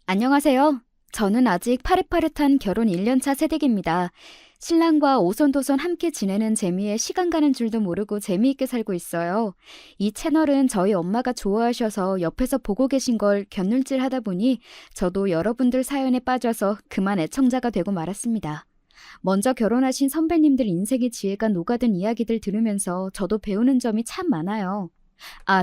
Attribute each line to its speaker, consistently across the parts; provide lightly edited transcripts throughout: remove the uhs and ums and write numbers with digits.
Speaker 1: 안녕하세요. 저는 아직 파릇파릇한 결혼 1년차 새댁입니다. 신랑과 오손도손 함께 지내는 재미에 시간 가는 줄도 모르고 재미있게 살고 있어요. 이 채널은 저희 엄마가 좋아하셔서 옆에서 보고 계신 걸 곁눈질 하다 보니 저도 여러분들 사연에 빠져서 그만 애청자가 되고 말았습니다. 먼저 결혼하신 선배님들 인생의 지혜가 녹아든 이야기들 들으면서 저도 배우는 점이 참 많아요.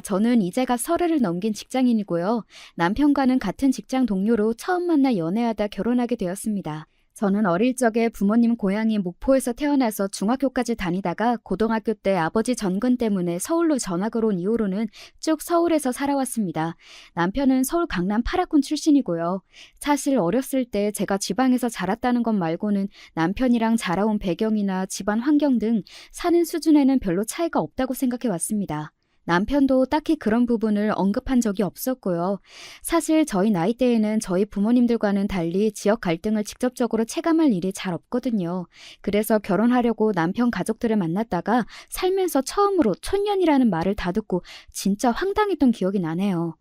Speaker 1: 저는 이제가 서른을 넘긴 직장인이고요. 남편과는 같은 직장 동료로 처음 만나 연애하다 결혼하게 되었습니다. 저는 어릴 적에 부모님 고향인 목포에서 태어나서 중학교까지 다니다가 고등학교 때 아버지 전근 때문에 서울로 전학을 온 이후로는 쭉 서울에서 살아왔습니다. 남편은 서울 강남 8학군 출신이고요. 사실 어렸을 때 제가 지방에서 자랐다는 것 말고는 남편이랑 자라온 배경이나 집안 환경 등 사는 수준에는 별로 차이가 없다고 생각해 왔습니다. 남편도 딱히 그런 부분을 언급한 적이 없었고요. 사실 저희 나이대에는 저희 부모님들과는 달리 지역 갈등을 직접적으로 체감할 일이 잘 없거든요. 그래서 결혼하려고 남편 가족들을 만났다가 살면서 처음으로 촌년이라는 말을 다듣고 진짜 황당했던 기억이 나네요.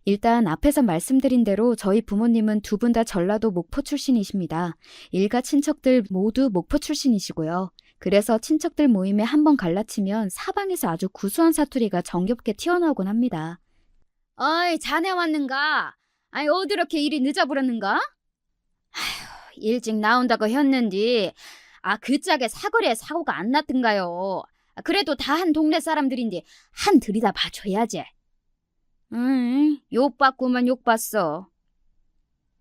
Speaker 1: 일단 앞에서 말씀드린 대로 저희 부모님은 두 분 다 전라도 목포 출신이십니다. 일가 친척들 모두 목포 출신이시고요. 그래서 친척들 모임에 한번 갈라치면 사방에서 아주 구수한 사투리가 정겹게 튀어나오곤 합니다. 어이, 자네 왔는가? 아니, 어디 이렇게 일이 늦어버렸는가? 일찍 나온다고 했는데, 그 짝에 사거리에 사고가 안 났던가요? 그래도 다 한 동네 사람들인데, 한 들이다 봐줘야지. 욕받구만 욕봤어.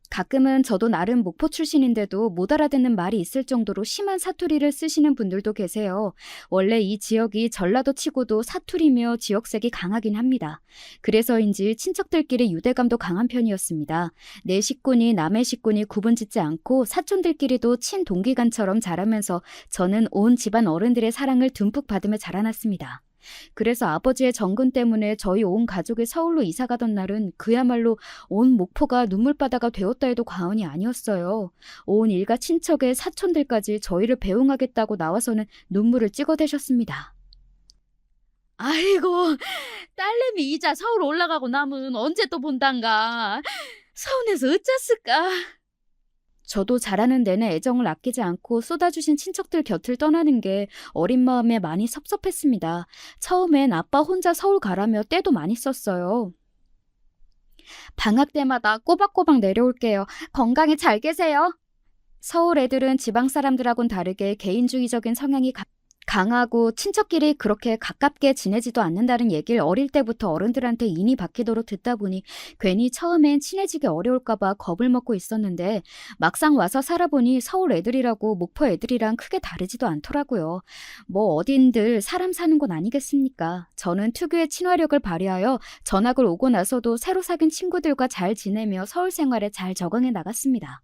Speaker 1: 가끔은 저도 나름 목포 출신인데도 못 알아듣는 말이 있을 정도로 심한 사투리를 쓰시는 분들도 계세요. 원래 이 지역이 전라도 치고도 사투리며 지역색이 강하긴 합니다. 그래서인지 친척들끼리 유대감도 강한 편이었습니다. 내 식구니 남의 식구니 구분짓지 않고 사촌들끼리도 친동기간처럼 자라면서 저는 온 집안 어른들의 사랑을 듬뿍 받으며 자라났습니다. 그래서 아버지의 정근 때문에 저희 온 가족이 서울로 이사 가던 날은 그야말로 온 목포가 눈물바다가 되었다 해도 과언이 아니었어요. 온 일가 친척의 사촌들까지 저희를 배웅하겠다고 나와서는 눈물을 찍어대셨습니다. 아이고, 딸내미 이자 서울 올라가고 남은 언제 또 본단가. 서운해서 어쩌을까. 저도 자라는 내내 애정을 아끼지 않고 쏟아주신 친척들 곁을 떠나는 게 어린 마음에 많이 섭섭했습니다. 처음엔 아빠 혼자 서울 가라며 떼도 많이 썼어요. 방학 때마다 꼬박꼬박 내려올게요. 건강히 잘 계세요. 서울 애들은 지방 사람들하고는 다르게 개인주의적인 성향이 강하고 친척끼리 그렇게 가깝게 지내지도 않는다는 얘기를 어릴 때부터 어른들한테 인이 박히도록 듣다 보니 괜히 처음엔 친해지기 어려울까봐 겁을 먹고 있었는데 막상 와서 살아보니 서울 애들이라고 목포 애들이랑 크게 다르지도 않더라고요. 뭐 어딘들 사람 사는 곳 아니겠습니까? 저는 특유의 친화력을 발휘하여 전학을 오고 나서도 새로 사귄 친구들과 잘 지내며 서울 생활에 잘 적응해 나갔습니다.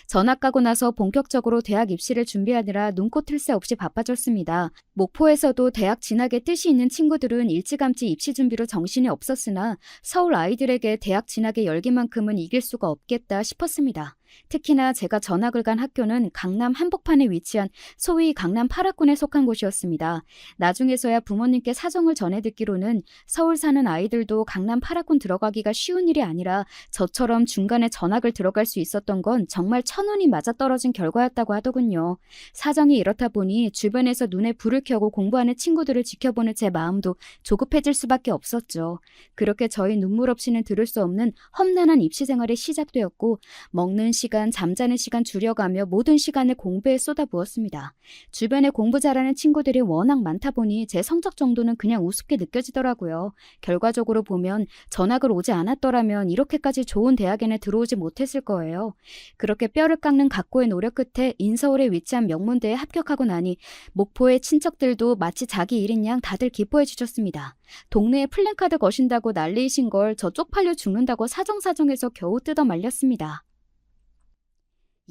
Speaker 1: 전학 가고 나서 본격적으로 대학 입시를 준비하느라 눈코 틀 새 없이 바빠졌습니다. 목포에서도 대학 진학에 뜻이 있는 친구들은 일찌감치 입시 준비로 정신이 없었으나 서울 아이들에게 대학 진학의 열기만큼은 이길 수가 없겠다 싶었습니다. 특히나 제가 전학을 간 학교는 강남 한복판에 위치한 소위 강남 8학군에 속한 곳이었습니다. 나중에서야 부모님께 사정을 전해 듣기로는 서울 사는 아이들도 강남 8학군 들어가기가 쉬운 일이 아니라 저처럼 중간에 전학을 들어갈 수 있었던 건 정말 천운이 맞아떨어진 결과였다고 하더군요. 사정이 이렇다 보니 주변에서 눈에 불을 켜고 공부하는 친구들을 지켜보는 제 마음도 조급해질 수밖에 없었죠. 그렇게 저희 눈물 없이는 들을 수 없는 험난한 입시 생활이 시작되었고 먹는 시간, 잠자는 시간 줄여가며 모든 시간을 공부에 쏟아부었습니다. 주변에 공부 잘하는 친구들이 워낙 많다 보니 제 성적 정도는 그냥 우습게 느껴지더라고요. 결과적으로 보면 전학을 오지 않았더라면 이렇게까지 좋은 대학에는 들어오지 못했을 거예요. 그렇게 뼈를 깎는 각고의 노력 끝에 인서울에 위치한 명문대에 합격하고 나니 목포의 친척들도 마치 자기 일인 양 다들 기뻐해 주셨습니다. 동네에 플랜카드 거신다고 난리이신 걸 저 쪽팔려 죽는다고 사정사정해서 겨우 뜯어 말렸습니다.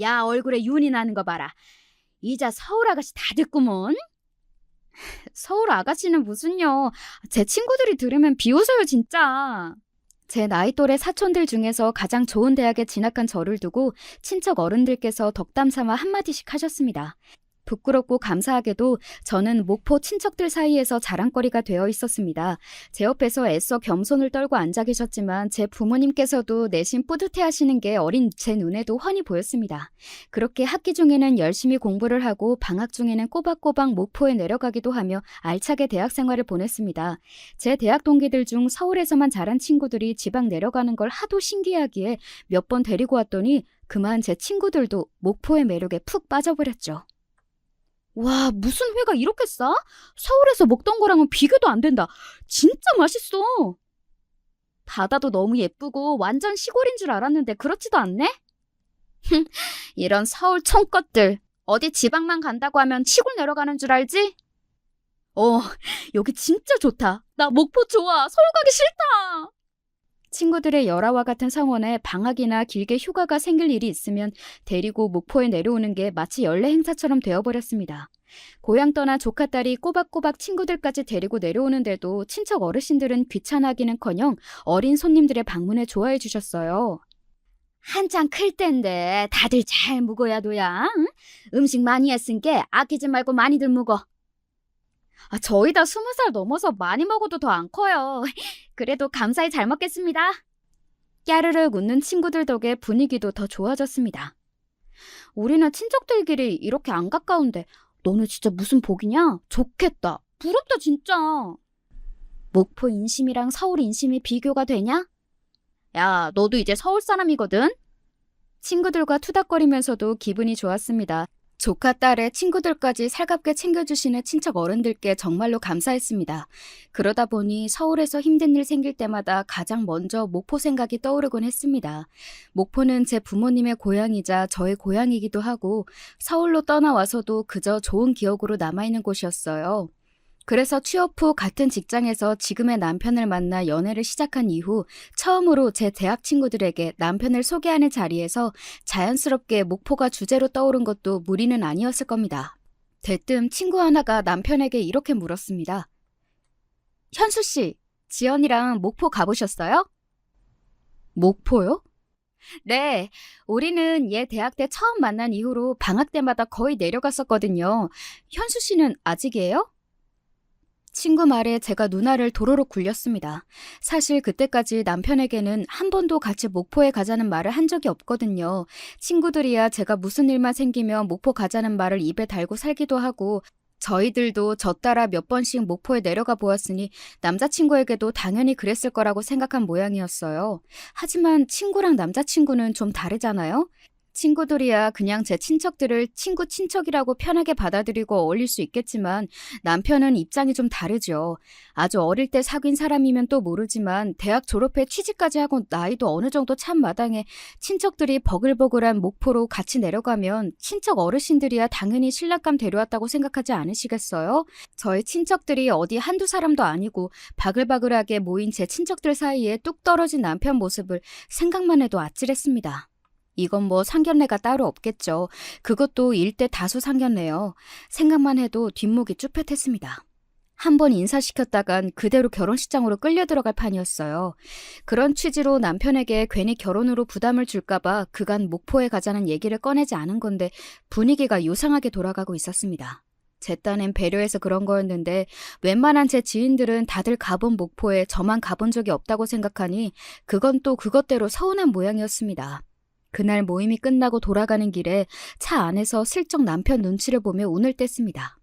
Speaker 1: 야, 얼굴에 윤이 나는 거 봐라. 이자 서울 아가씨 다 됐구먼. 서울 아가씨는 무슨요. 제 친구들이 들으면 비웃어요 진짜. 제 나이 또래 사촌들 중에서 가장 좋은 대학에 진학한 저를 두고 친척 어른들께서 덕담 삼아 한마디씩 하셨습니다. 부끄럽고 감사하게도 저는 목포 친척들 사이에서 자랑거리가 되어 있었습니다. 제 옆에서 애써 겸손을 떨고 앉아 계셨지만 제 부모님께서도 내심 뿌듯해하시는 게 어린 제 눈에도 훤히 보였습니다. 그렇게 학기 중에는 열심히 공부를 하고 방학 중에는 꼬박꼬박 목포에 내려가기도 하며 알차게 대학 생활을 보냈습니다. 제 대학 동기들 중 서울에서만 자란 친구들이 지방 내려가는 걸 하도 신기해하기에 몇 번 데리고 왔더니 그만 제 친구들도 목포의 매력에 푹 빠져버렸죠. 와, 무슨 회가 이렇게 싸? 서울에서 먹던 거랑은 비교도 안 된다. 진짜 맛있어. 바다도 너무 예쁘고 완전 시골인 줄 알았는데 그렇지도 않네? 이런 서울 촌것들. 어디 지방만 간다고 하면 시골 내려가는 줄 알지? 여기 진짜 좋다. 나 목포 좋아. 서울 가기 싫다. 친구들의 열화와 같은 성원에 방학이나 길게 휴가가 생길 일이 있으면 데리고 목포에 내려오는 게 마치 연례 행사처럼 되어버렸습니다. 고향 떠난 조카딸이 꼬박꼬박 친구들까지 데리고 내려오는데도 친척 어르신들은 귀찮아하기는커녕 어린 손님들의 방문에 좋아해 주셨어요. 한창 클 땐데 다들 잘 묵어야 도야. 응? 음식 많이 했으니까 아끼지 말고 많이들 묵어. 저희 다 20살 넘어서 많이 먹어도 더 안 커요. 그래도 감사히 잘 먹겠습니다. 까르르 웃는 친구들 덕에 분위기도 더 좋아졌습니다. 우리는 친척들끼리 이렇게 안 가까운데 너는 진짜 무슨 복이냐? 좋겠다. 부럽다 진짜. 목포 인심이랑 서울 인심이 비교가 되냐? 야, 너도 이제 서울 사람이거든? 친구들과 투닥거리면서도 기분이 좋았습니다. 조카 딸의 친구들까지 살갑게 챙겨주시는 친척 어른들께 정말로 감사했습니다. 그러다 보니 서울에서 힘든 일 생길 때마다 가장 먼저 목포 생각이 떠오르곤 했습니다. 목포는 제 부모님의 고향이자 저의 고향이기도 하고 서울로 떠나와서도 그저 좋은 기억으로 남아있는 곳이었어요. 그래서 취업 후 같은 직장에서 지금의 남편을 만나 연애를 시작한 이후 처음으로 제 대학 친구들에게 남편을 소개하는 자리에서 자연스럽게 목포가 주제로 떠오른 것도 무리는 아니었을 겁니다. 대뜸 친구 하나가 남편에게 이렇게 물었습니다. 현수 씨, 지연이랑 목포 가보셨어요? 목포요? 네, 우리는 얘 대학 때 처음 만난 이후로 방학 때마다 거의 내려갔었거든요. 현수 씨는 아직이에요? 친구 말에 제가 눈알을 도로로 굴렸습니다. 사실 그때까지 남편에게는 한 번도 같이 목포에 가자는 말을 한 적이 없거든요. 친구들이야 제가 무슨 일만 생기면 목포 가자는 말을 입에 달고 살기도 하고 저희들도 저 따라 몇 번씩 목포에 내려가 보았으니 남자친구에게도 당연히 그랬을 거라고 생각한 모양이었어요. 하지만 친구랑 남자친구는 좀 다르잖아요? 친구들이야 그냥 제 친척들을 친척이라고 편하게 받아들이고 어울릴 수 있겠지만 남편은 입장이 좀 다르죠. 아주 어릴 때 사귄 사람이면 또 모르지만 대학 졸업해 취직까지 하고 나이도 어느 정도 찬 마당에 친척들이 버글버글한 목포로 같이 내려가면 친척 어르신들이야 당연히 신랑감 데려왔다고 생각하지 않으시겠어요? 저희 친척들이 어디 한두 사람도 아니고 바글바글하게 모인 제 친척들 사이에 뚝 떨어진 남편 모습을 생각만 해도 아찔했습니다. 이건 뭐 상견례가 따로 없겠죠. 그것도 일대 다수 상견례요. 생각만 해도 뒷목이 쭈뼛했습니다. 한 번 인사시켰다간 그대로 결혼식장으로 끌려 들어갈 판이었어요. 그런 취지로 남편에게 괜히 결혼으로 부담을 줄까봐 그간 목포에 가자는 얘기를 꺼내지 않은 건데 분위기가 요상하게 돌아가고 있었습니다. 제 딴엔 배려해서 그런 거였는데 웬만한 제 지인들은 다들 가본 목포에 저만 가본 적이 없다고 생각하니 그건 또 그것대로 서운한 모양이었습니다. 그날 모임이 끝나고 돌아가는 길에 차 안에서 슬쩍 남편 눈치를 보며 운을 뗐습니다.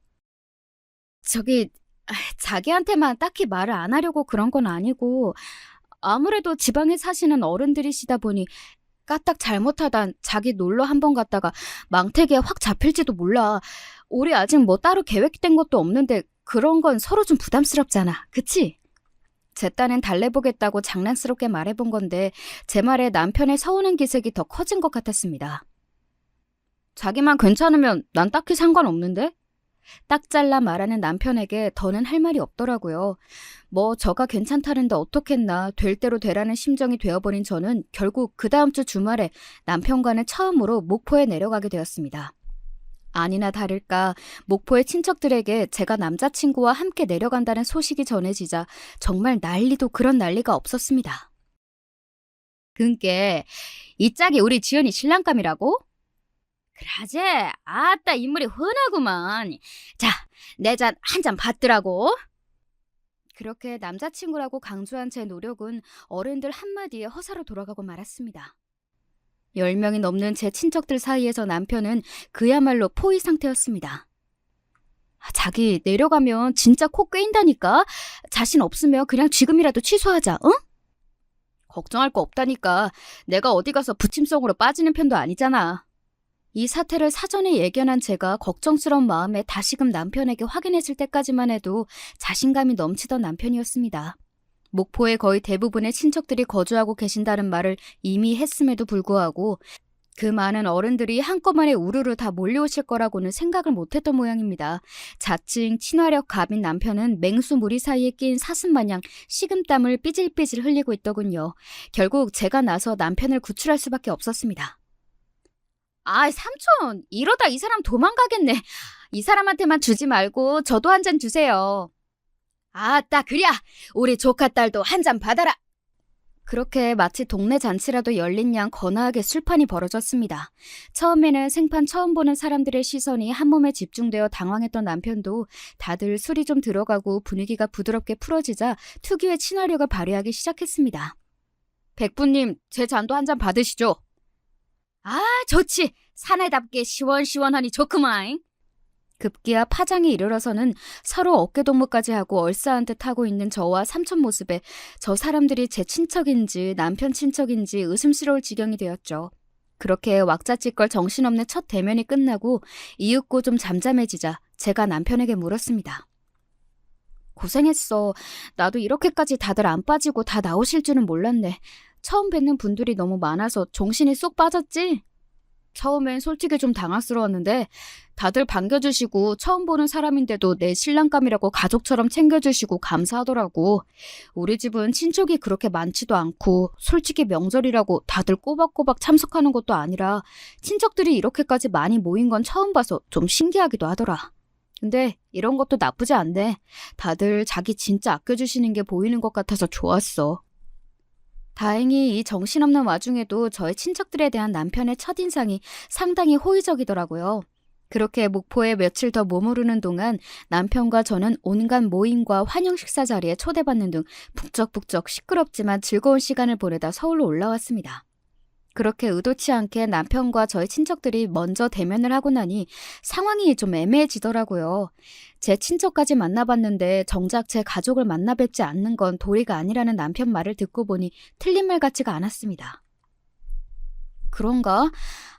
Speaker 1: 자기한테만 딱히 말을 안 하려고 그런 건 아니고 아무래도 지방에 사시는 어른들이시다 보니 까딱 잘못하단 자기 놀러 한번 갔다가 망태기에 확 잡힐지도 몰라. 우리 아직 뭐 따로 계획된 것도 없는데 그런 건 서로 좀 부담스럽잖아. 그치? 제 딴엔 달래보겠다고 장난스럽게 말해본 건데 제 말에 남편의 서운한 기색이 더 커진 것 같았습니다. 자기만 괜찮으면 난 딱히 상관없는데? 딱 잘라 말하는 남편에게 더는 할 말이 없더라고요. 뭐 저가 괜찮다는데 어떻겠나 될 대로 되라는 심정이 되어버린 저는 결국 그 다음 주 주말에 남편과는 처음으로 목포에 내려가게 되었습니다. 아니나 다를까 목포의 친척들에게 제가 남자친구와 함께 내려간다는 소식이 전해지자 정말 난리도 그런 난리가 없었습니다. 그니까 이 짝이 우리 지연이 신랑감이라고? 그라제, 아따 인물이 훤하구만. 자, 내 잔 한 잔 받더라고. 그렇게 남자친구라고 강조한 제 노력은 어른들 한마디에 허사로 돌아가고 말았습니다. 10명이 넘는 제 친척들 사이에서 남편은 그야말로 포위 상태였습니다. 자기 내려가면 진짜 코 꿰인다니까. 자신 없으면 그냥 지금이라도 취소하자, 응? 걱정할 거 없다니까. 내가 어디 가서 부침성으로 빠지는 편도 아니잖아. 이 사태를 사전에 예견한 제가 걱정스러운 마음에 다시금 남편에게 확인했을 때까지만 해도 자신감이 넘치던 남편이었습니다. 목포에 거의 대부분의 친척들이 거주하고 계신다는 말을 이미 했음에도 불구하고 그 많은 어른들이 한꺼번에 우르르 다 몰려오실 거라고는 생각을 못했던 모양입니다. 자칭 친화력 갑인 남편은 맹수 무리 사이에 끼인 사슴마냥 식은땀을 삐질삐질 흘리고 있더군요. 결국 제가 나서 남편을 구출할 수밖에 없었습니다. 아, 삼촌, 이러다 이 사람 도망가겠네. 이 사람한테만 주지 말고 저도 한 잔 주세요. 아따, 그랴. 우리 조카 딸도 한 잔 받아라. 그렇게 마치 동네 잔치라도 열린 양 거나하게 술판이 벌어졌습니다. 처음에는 생판 처음 보는 사람들의 시선이 한몸에 집중되어 당황했던 남편도 다들 술이 좀 들어가고 분위기가 부드럽게 풀어지자 특유의 친화력을 발휘하기 시작했습니다. 백부님, 제 잔도 한 잔 받으시죠. 아, 좋지. 사내답게 시원시원하니 좋구마잉. 급기야 파장이 이르러서는 서로 어깨동무까지 하고 얼싸한 듯 하고 있는 저와 삼촌 모습에 저 사람들이 제 친척인지 남편 친척인지 의심스러울 지경이 되었죠. 그렇게 왁자지껄 정신없는 첫 대면이 끝나고 이윽고 좀 잠잠해지자 제가 남편에게 물었습니다. 고생했어. 나도 이렇게까지 다들 안 빠지고 다 나오실 줄은 몰랐네. 처음 뵙는 분들이 너무 많아서 정신이 쏙 빠졌지? 처음엔 솔직히 좀 당황스러웠는데 다들 반겨주시고 처음 보는 사람인데도 내 신랑감이라고 가족처럼 챙겨주시고 감사하더라고. 우리 집은 친척이 그렇게 많지도 않고 솔직히 명절이라고 다들 꼬박꼬박 참석하는 것도 아니라 친척들이 이렇게까지 많이 모인 건 처음 봐서 좀 신기하기도 하더라. 근데 이런 것도 나쁘지 않네. 다들 자기 진짜 아껴주시는 게 보이는 것 같아서 좋았어. 다행히 이 정신없는 와중에도 저의 친척들에 대한 남편의 첫인상이 상당히 호의적이더라고요. 그렇게 목포에 며칠 더 머무르는 동안 남편과 저는 온갖 모임과 환영 식사 자리에 초대받는 등 북적북적 시끄럽지만 즐거운 시간을 보내다 서울로 올라왔습니다. 그렇게 의도치 않게 남편과 저희 친척들이 먼저 대면을 하고 나니 상황이 좀 애매해지더라고요. 제 친척까지 만나봤는데 정작 제 가족을 만나 뵙지 않는 건 도리가 아니라는 남편 말을 듣고 보니 틀린 말 같지가 않았습니다. 그런가?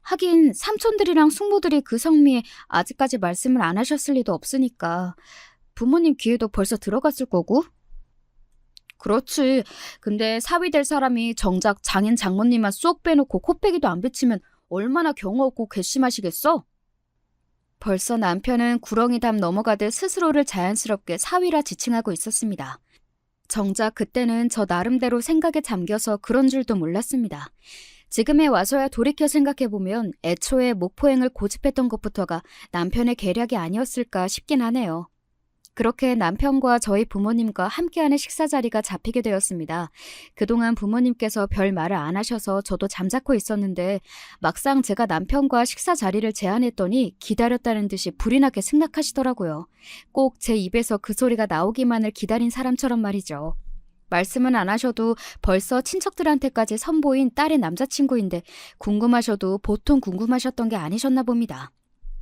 Speaker 1: 하긴 삼촌들이랑 숙모들이 그 성미에 아직까지 말씀을 안 하셨을 리도 없으니까 부모님 귀에도 벌써 들어갔을 거고? 그렇지. 근데 사위 될 사람이 정작 장인 장모님만 쏙 빼놓고 코빼기도 안 비치면 얼마나 경우 없고 괘씸하시겠어? 벌써 남편은 구렁이 담 넘어가듯 스스로를 자연스럽게 사위라 지칭하고 있었습니다. 정작 그때는 저 나름대로 생각에 잠겨서 그런 줄도 몰랐습니다. 지금에 와서야 돌이켜 생각해보면 애초에 목포행을 고집했던 것부터가 남편의 계략이 아니었을까 싶긴 하네요. 그렇게 남편과 저희 부모님과 함께하는 식사 자리가 잡히게 되었습니다. 그동안 부모님께서 별 말을 안 하셔서 저도 잠자코 있었는데 막상 제가 남편과 식사 자리를 제안했더니 기다렸다는 듯이 불이 나게 승낙하시더라고요. 꼭 제 입에서 그 소리가 나오기만을 기다린 사람처럼 말이죠. 말씀은 안 하셔도 벌써 친척들한테까지 선보인 딸의 남자친구인데 궁금하셔도 보통 궁금하셨던 게 아니셨나 봅니다.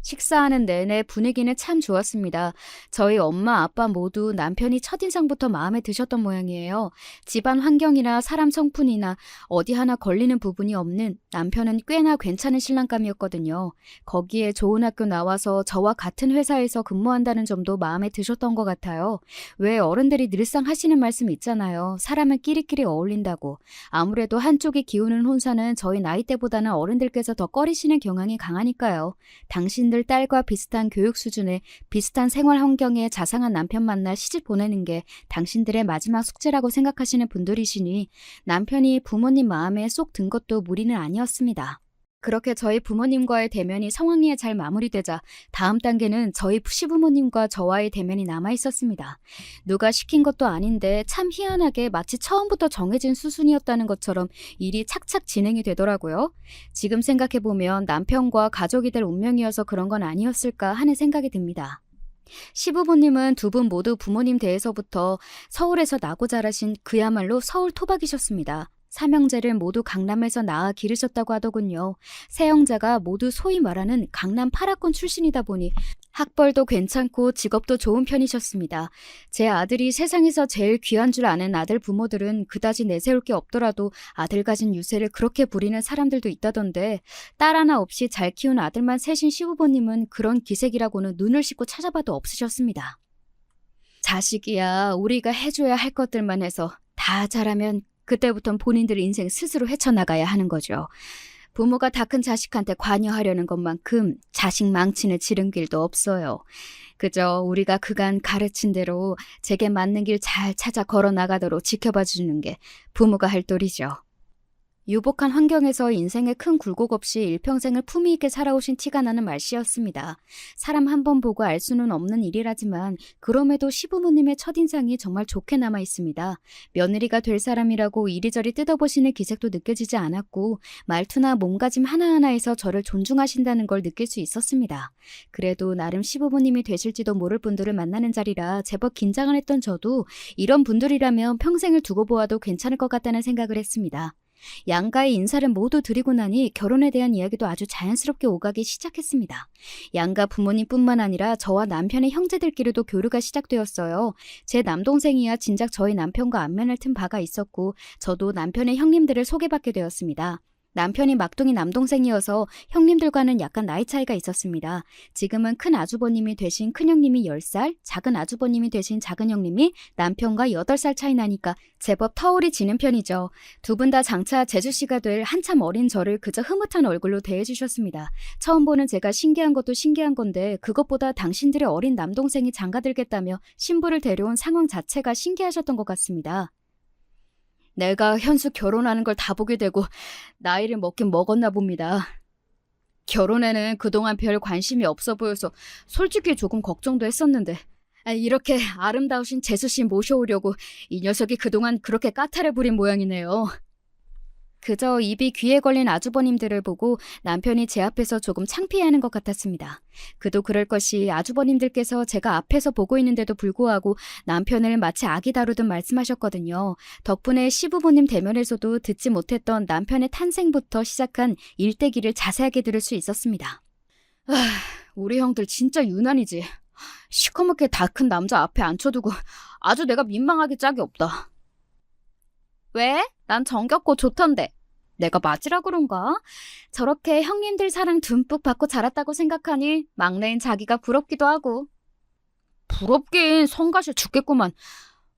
Speaker 1: 식사하는 내내 분위기는 참 좋았습니다. 저희 엄마, 아빠 모두 남편이 첫인상부터 마음에 드셨던 모양이에요. 집안 환경이나 사람 성품이나 어디 하나 걸리는 부분이 없는 남편은 꽤나 괜찮은 신랑감이었거든요. 거기에 좋은 학교 나와서 저와 같은 회사에서 근무한다는 점도 마음에 드셨던 것 같아요. 왜 어른들이 늘상 하시는 말씀 있잖아요. 사람은 끼리끼리 어울린다고. 아무래도 한쪽이 기우는 혼사는 저희 나이대보다는 어른들께서 더 꺼리시는 경향이 강하니까요. 당신들 딸과 비슷한 교육 수준에 비슷한 생활 환경에 자상한 남편 만나 시집 보내는 게 당신들의 마지막 숙제라고 생각하시는 분들이시니 남편이 부모님 마음에 쏙 든 것도 무리는 아니었습니다. 그렇게 저희 부모님과의 대면이 성황리에 잘 마무리되자 다음 단계는 저희 시부모님과 저와의 대면이 남아 있었습니다. 누가 시킨 것도 아닌데 참 희한하게 마치 처음부터 정해진 수순이었다는 것처럼 일이 착착 진행이 되더라고요. 지금 생각해보면 남편과 가족이 될 운명이어서 그런 건 아니었을까 하는 생각이 듭니다. 시부모님은 두 분 모두 부모님 댁에서부터 서울에서 나고 자라신 그야말로 서울 토박이셨습니다. 삼형제를 모두 강남에서 낳아 기르셨다고 하더군요. 세 형제가 모두 소위 말하는 강남 8학군 출신이다 보니 학벌도 괜찮고 직업도 좋은 편이셨습니다. 제 아들이 세상에서 제일 귀한 줄 아는 아들 부모들은 그다지 내세울 게 없더라도 아들 가진 유세를 그렇게 부리는 사람들도 있다던데 딸 하나 없이 잘 키운 아들만 셋인 시부모님은 그런 기색이라고는 눈을 씻고 찾아봐도 없으셨습니다. 자식이야 우리가 해줘야 할 것들만 해서 다 잘하면 그때부턴 본인들 인생 스스로 헤쳐나가야 하는 거죠. 부모가 다 큰 자식한테 관여하려는 것만큼 자식 망치는 지름길도 없어요. 그저 우리가 그간 가르친 대로 제게 맞는 길 잘 찾아 걸어나가도록 지켜봐 주는 게 부모가 할 도리죠. 유복한 환경에서 인생에 큰 굴곡 없이 일평생을 품위 있게 살아오신 티가 나는 말씨였습니다. 사람 한 번 보고 알 수는 없는 일이라지만 그럼에도 시부모님의 첫인상이 정말 좋게 남아 있습니다. 며느리가 될 사람이라고 이리저리 뜯어보시는 기색도 느껴지지 않았고 말투나 몸가짐 하나하나에서 저를 존중하신다는 걸 느낄 수 있었습니다. 그래도 나름 시부모님이 되실지도 모를 분들을 만나는 자리라 제법 긴장을 했던 저도 이런 분들이라면 평생을 두고 보아도 괜찮을 것 같다는 생각을 했습니다. 양가의 인사를 모두 드리고 나니 결혼에 대한 이야기도 아주 자연스럽게 오가기 시작했습니다. 양가 부모님뿐만 아니라 저와 남편의 형제들끼리도 교류가 시작되었어요. 제 남동생이야 진작 저희 남편과 안면을 튼 바가 있었고 저도 남편의 형님들을 소개받게 되었습니다. 남편이 막둥이 남동생이어서 형님들과는 약간 나이 차이가 있었습니다. 지금은 큰 아주버님이 되신 큰형님이 10살, 작은 아주버님이 되신 작은 형님이 남편과 8살 차이 나니까 제법 터울이 지는 편이죠. 두 분 다 장차 재주씨가 될 한참 어린 저를 그저 흐뭇한 얼굴로 대해주셨습니다. 처음 보는 제가 신기한 것도 신기한 건데 그것보다 당신들의 어린 남동생이 장가들겠다며 신부를 데려온 상황 자체가 신기하셨던 것 같습니다. 내가 현수 결혼하는 걸 다 보게 되고 나이를 먹긴 먹었나 봅니다. 결혼에는 그동안 별 관심이 없어 보여서 솔직히 조금 걱정도 했었는데 이렇게 아름다우신 재수씨 모셔오려고 이 녀석이 그동안 그렇게 까탈을 부린 모양이네요. 그저 입이 귀에 걸린 아주버님들을 보고 남편이 제 앞에서 조금 창피해하는 것 같았습니다. 그도 그럴 것이 아주버님들께서 제가 앞에서 보고 있는데도 불구하고 남편을 마치 아기 다루듯 말씀하셨거든요. 덕분에 시부모님 대면에서도 듣지 못했던 남편의 탄생부터 시작한 일대기를 자세하게 들을 수 있었습니다. 우리 형들 진짜 유난이지. 시커멓게 다 큰 남자 앞에 앉혀두고 아주 내가 민망하게 짝이 없다. 왜? 난 정겹고 좋던데. 내가 맞으라 그런가? 저렇게 형님들 사랑 듬뿍 받고 자랐다고 생각하니 막내인 자기가 부럽기도 하고. 부럽긴 성가셔 죽겠구만.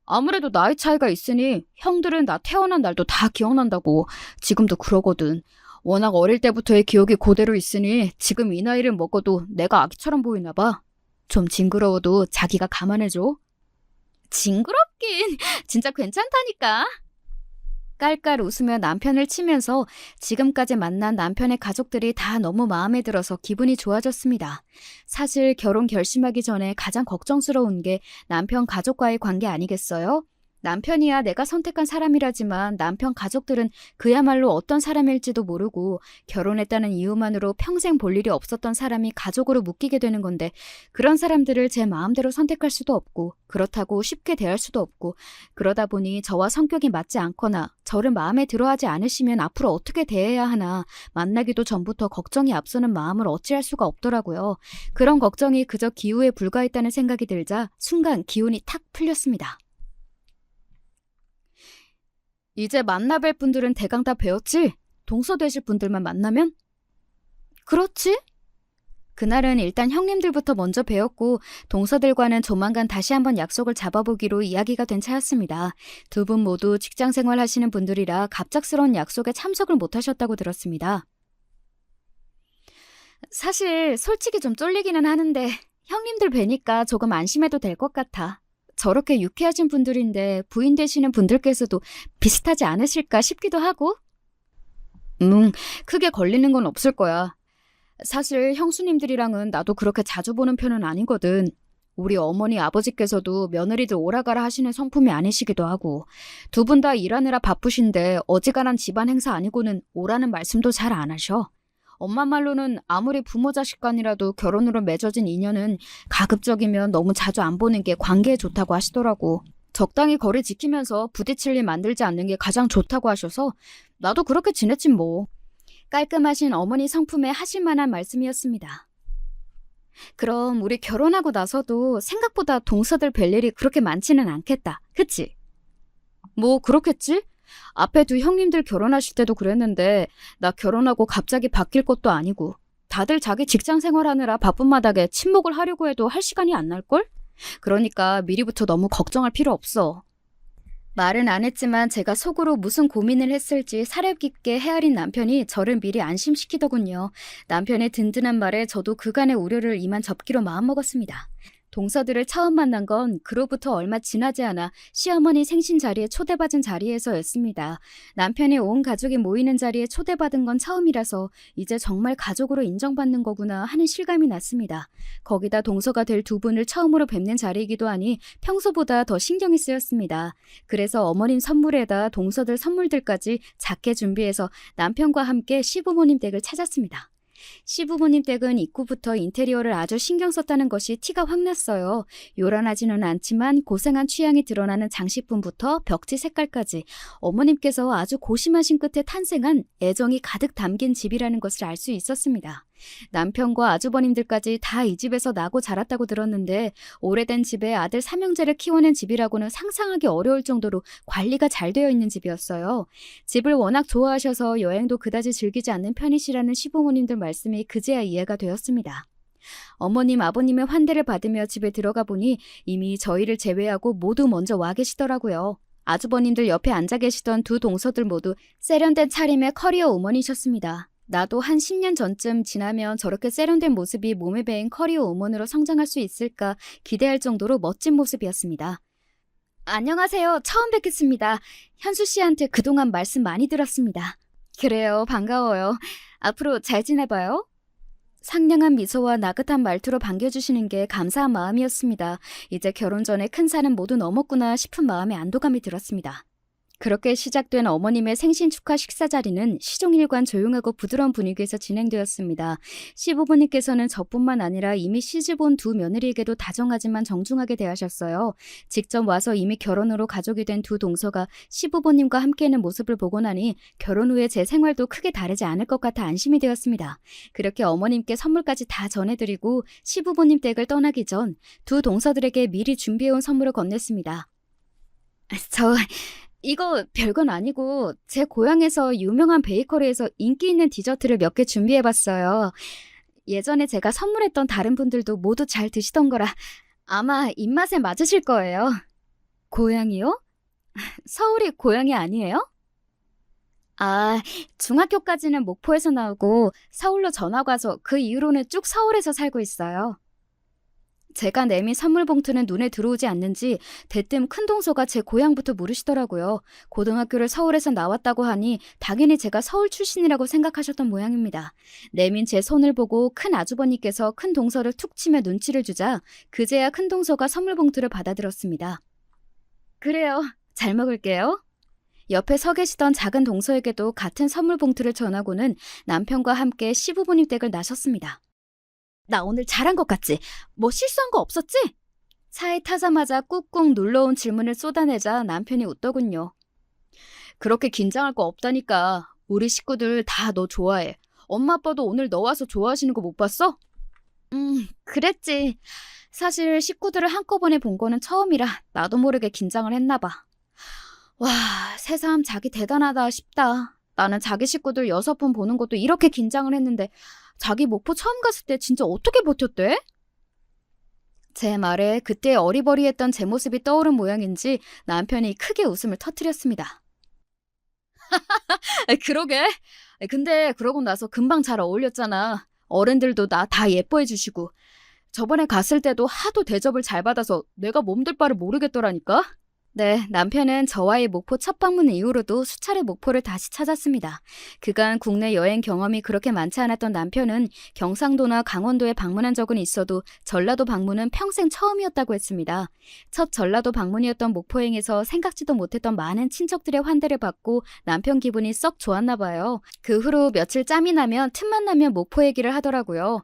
Speaker 1: 아무래도 나이 차이가 있으니 형들은 나 태어난 날도 다 기억난다고. 지금도 그러거든. 워낙 어릴 때부터의 기억이 그대로 있으니 지금 이 나이를 먹어도 내가 아기처럼 보이나 봐. 좀 징그러워도 자기가 감안해줘. 징그럽긴 진짜 괜찮다니까. 깔깔 웃으며 남편을 치면서 지금까지 만난 남편의 가족들이 다 너무 마음에 들어서 기분이 좋아졌습니다. 사실 결혼 결심하기 전에 가장 걱정스러운 게 남편 가족과의 관계 아니겠어요? 남편이야 내가 선택한 사람이라지만 남편 가족들은 그야말로 어떤 사람일지도 모르고 결혼했다는 이유만으로 평생 볼 일이 없었던 사람이 가족으로 묶이게 되는 건데 그런 사람들을 제 마음대로 선택할 수도 없고 그렇다고 쉽게 대할 수도 없고 그러다 보니 저와 성격이 맞지 않거나 저를 마음에 들어하지 않으시면 앞으로 어떻게 대해야 하나 만나기도 전부터 걱정이 앞서는 마음을 어찌할 수가 없더라고요. 그런 걱정이 그저 기우에 불과했다는 생각이 들자 순간 기운이 탁 풀렸습니다. 이제 만나뵐 분들은 대강 다 배웠지? 동서되실 분들만 만나면? 그렇지? 그날은 일단 형님들부터 먼저 배웠고 동서들과는 조만간 다시 한번 약속을 잡아보기로 이야기가 된 차였습니다. 두 분 모두 직장생활 하시는 분들이라 갑작스러운 약속에 참석을 못하셨다고 들었습니다. 사실 솔직히 좀 쫄리기는 하는데 형님들 뵈니까 조금 안심해도 될 것 같아. 저렇게 유쾌하신 분들인데 부인 되시는 분들께서도 비슷하지 않으실까 싶기도 하고. 크게 걸리는 건 없을 거야. 사실 형수님들이랑은 나도 그렇게 자주 보는 편은 아니거든. 우리 어머니 아버지께서도 며느리들 오라가라 하시는 성품이 아니시기도 하고 두 분 다 일하느라 바쁘신데 어지간한 집안 행사 아니고는 오라는 말씀도 잘 안 하셔. 엄마 말로는 아무리 부모 자식 간이라도 결혼으로 맺어진 인연은 가급적이면 너무 자주 안 보는 게 관계에 좋다고 하시더라고. 적당히 거리 지키면서 부딪힐 일 만들지 않는 게 가장 좋다고 하셔서 나도 그렇게 지냈지 뭐. 깔끔하신 어머니 성품에 하실 만한 말씀이었습니다. 그럼 우리 결혼하고 나서도 생각보다 동서들 뵐 일이 그렇게 많지는 않겠다. 그치? 뭐 그렇겠지? 앞에 두 형님들 결혼하실 때도 그랬는데 나 결혼하고 갑자기 바뀔 것도 아니고 다들 자기 직장 생활하느라 바쁜 마당에 친목을 하려고 해도 할 시간이 안 날걸? 그러니까 미리부터 너무 걱정할 필요 없어. 말은 안 했지만 제가 속으로 무슨 고민을 했을지 사려 깊게 헤아린 남편이 저를 미리 안심시키더군요. 남편의 든든한 말에 저도 그간의 우려를 이만 접기로 마음먹었습니다. 동서들을 처음 만난 건 그로부터 얼마 지나지 않아 시어머니 생신 자리에 초대받은 자리에서였습니다. 남편의 온 가족이 모이는 자리에 초대받은 건 처음이라서 이제 정말 가족으로 인정받는 거구나 하는 실감이 났습니다. 거기다 동서가 될 두 분을 처음으로 뵙는 자리이기도 하니 평소보다 더 신경이 쓰였습니다. 그래서 어머님 선물에다 동서들 선물들까지 작게 준비해서 남편과 함께 시부모님 댁을 찾았습니다. 시부모님 댁은 입구부터 인테리어를 아주 신경 썼다는 것이 티가 확 났어요. 요란하지는 않지만 고생한 취향이 드러나는 장식품부터 벽지 색깔까지 어머님께서 아주 고심하신 끝에 탄생한 애정이 가득 담긴 집이라는 것을 알 수 있었습니다. 남편과 아주버님들까지 다 이 집에서 나고 자랐다고 들었는데 오래된 집에 아들 삼형제를 키워낸 집이라고는 상상하기 어려울 정도로 관리가 잘 되어 있는 집이었어요. 집을 워낙 좋아하셔서 여행도 그다지 즐기지 않는 편이시라는 시부모님들 말씀이 그제야 이해가 되었습니다. 어머님, 아버님의 환대를 받으며 집에 들어가 보니 이미 저희를 제외하고 모두 먼저 와 계시더라고요. 아주버님들 옆에 앉아 계시던 두 동서들 모두 세련된 차림의 커리어 우먼이셨습니다. 나도 한 10년 전쯤 지나면 저렇게 세련된 모습이 몸에 배인 커리어 우먼으로 성장할 수 있을까 기대할 정도로 멋진 모습이었습니다. 안녕하세요. 처음 뵙겠습니다. 현수 씨한테 그동안 말씀 많이 들었습니다. 그래요. 반가워요. 앞으로 잘 지내봐요. 상냥한 미소와 나긋한 말투로 반겨주시는 게 감사한 마음이었습니다. 이제 결혼 전에 큰 산은 모두 넘었구나 싶은 마음에 안도감이 들었습니다. 그렇게 시작된 어머님의 생신 축하 식사 자리는 시종일관 조용하고 부드러운 분위기에서 진행되었습니다. 시부모님께서는 저뿐만 아니라 이미 시집온 두 며느리에게도 다정하지만 정중하게 대하셨어요. 직접 와서 이미 결혼으로 가족이 된 두 동서가 시부모님과 함께하는 모습을 보고 나니 결혼 후에 제 생활도 크게 다르지 않을 것 같아 안심이 되었습니다. 그렇게 어머님께 선물까지 다 전해드리고 시부모님 댁을 떠나기 전 두 동서들에게 미리 준비해온 선물을 건넸습니다. 이거 별건 아니고 제 고향에서 유명한 베이커리에서 인기 있는 디저트를 몇 개 준비해봤어요. 예전에 제가 선물했던 다른 분들도 모두 잘 드시던 거라 아마 입맛에 맞으실 거예요. 고향이요? 서울이 고향이 아니에요? 아, 중학교까지는 목포에서 나오고 서울로 전학 와서 그 이후로는 쭉 서울에서 살고 있어요. 제가 내민 선물 봉투는 눈에 들어오지 않는지 대뜸 큰 동서가 제 고향부터 물으시더라고요. 고등학교를 서울에서 나왔다고 하니 당연히 제가 서울 출신이라고 생각하셨던 모양입니다. 내민 제 손을 보고 큰 아주버님께서 큰 동서를 툭 치며 눈치를 주자 그제야 큰 동서가 선물 봉투를 받아들었습니다. 그래요. 잘 먹을게요. 옆에 서 계시던 작은 동서에게도 같은 선물 봉투를 전하고는 남편과 함께 시부모님 댁을 나섰습니다. 나 오늘 잘한 것 같지? 뭐 실수한 거 없었지? 차에 타자마자 꾹꾹 눌러온 질문을 쏟아내자 남편이 웃더군요. 그렇게 긴장할 거 없다니까. 우리 식구들 다 너 좋아해. 엄마 아빠도 오늘 너 와서 좋아하시는 거 못 봤어? 그랬지. 사실 식구들을 한꺼번에 본 거는 처음이라 나도 모르게 긴장을 했나 봐. 와, 새삼 자기 대단하다 싶다. 나는 자기 식구들 6번 보는 것도 이렇게 긴장을 했는데 자기 목포 처음 갔을 때 진짜 어떻게 버텼대? 제 말에 그때 어리버리했던 제 모습이 떠오른 모양인지 남편이 크게 웃음을 터뜨렸습니다. 그러게. 근데 그러고 나서 금방 잘 어울렸잖아. 어른들도 나 다 예뻐해 주시고. 저번에 갔을 때도 하도 대접을 잘 받아서 내가 몸둘 바를 모르겠더라니까. 네, 남편은 저와의 목포 첫 방문 이후로도 수차례 목포를 다시 찾았습니다. 그간 국내 여행 경험이 그렇게 많지 않았던 남편은 경상도나 강원도에 방문한 적은 있어도 전라도 방문은 평생 처음이었다고 했습니다. 첫 전라도 방문이었던 목포행에서 생각지도 못했던 많은 친척들의 환대를 받고 남편 기분이 썩 좋았나 봐요. 그 후로 며칠 짬이 나면 틈만 나면 목포 얘기를 하더라고요.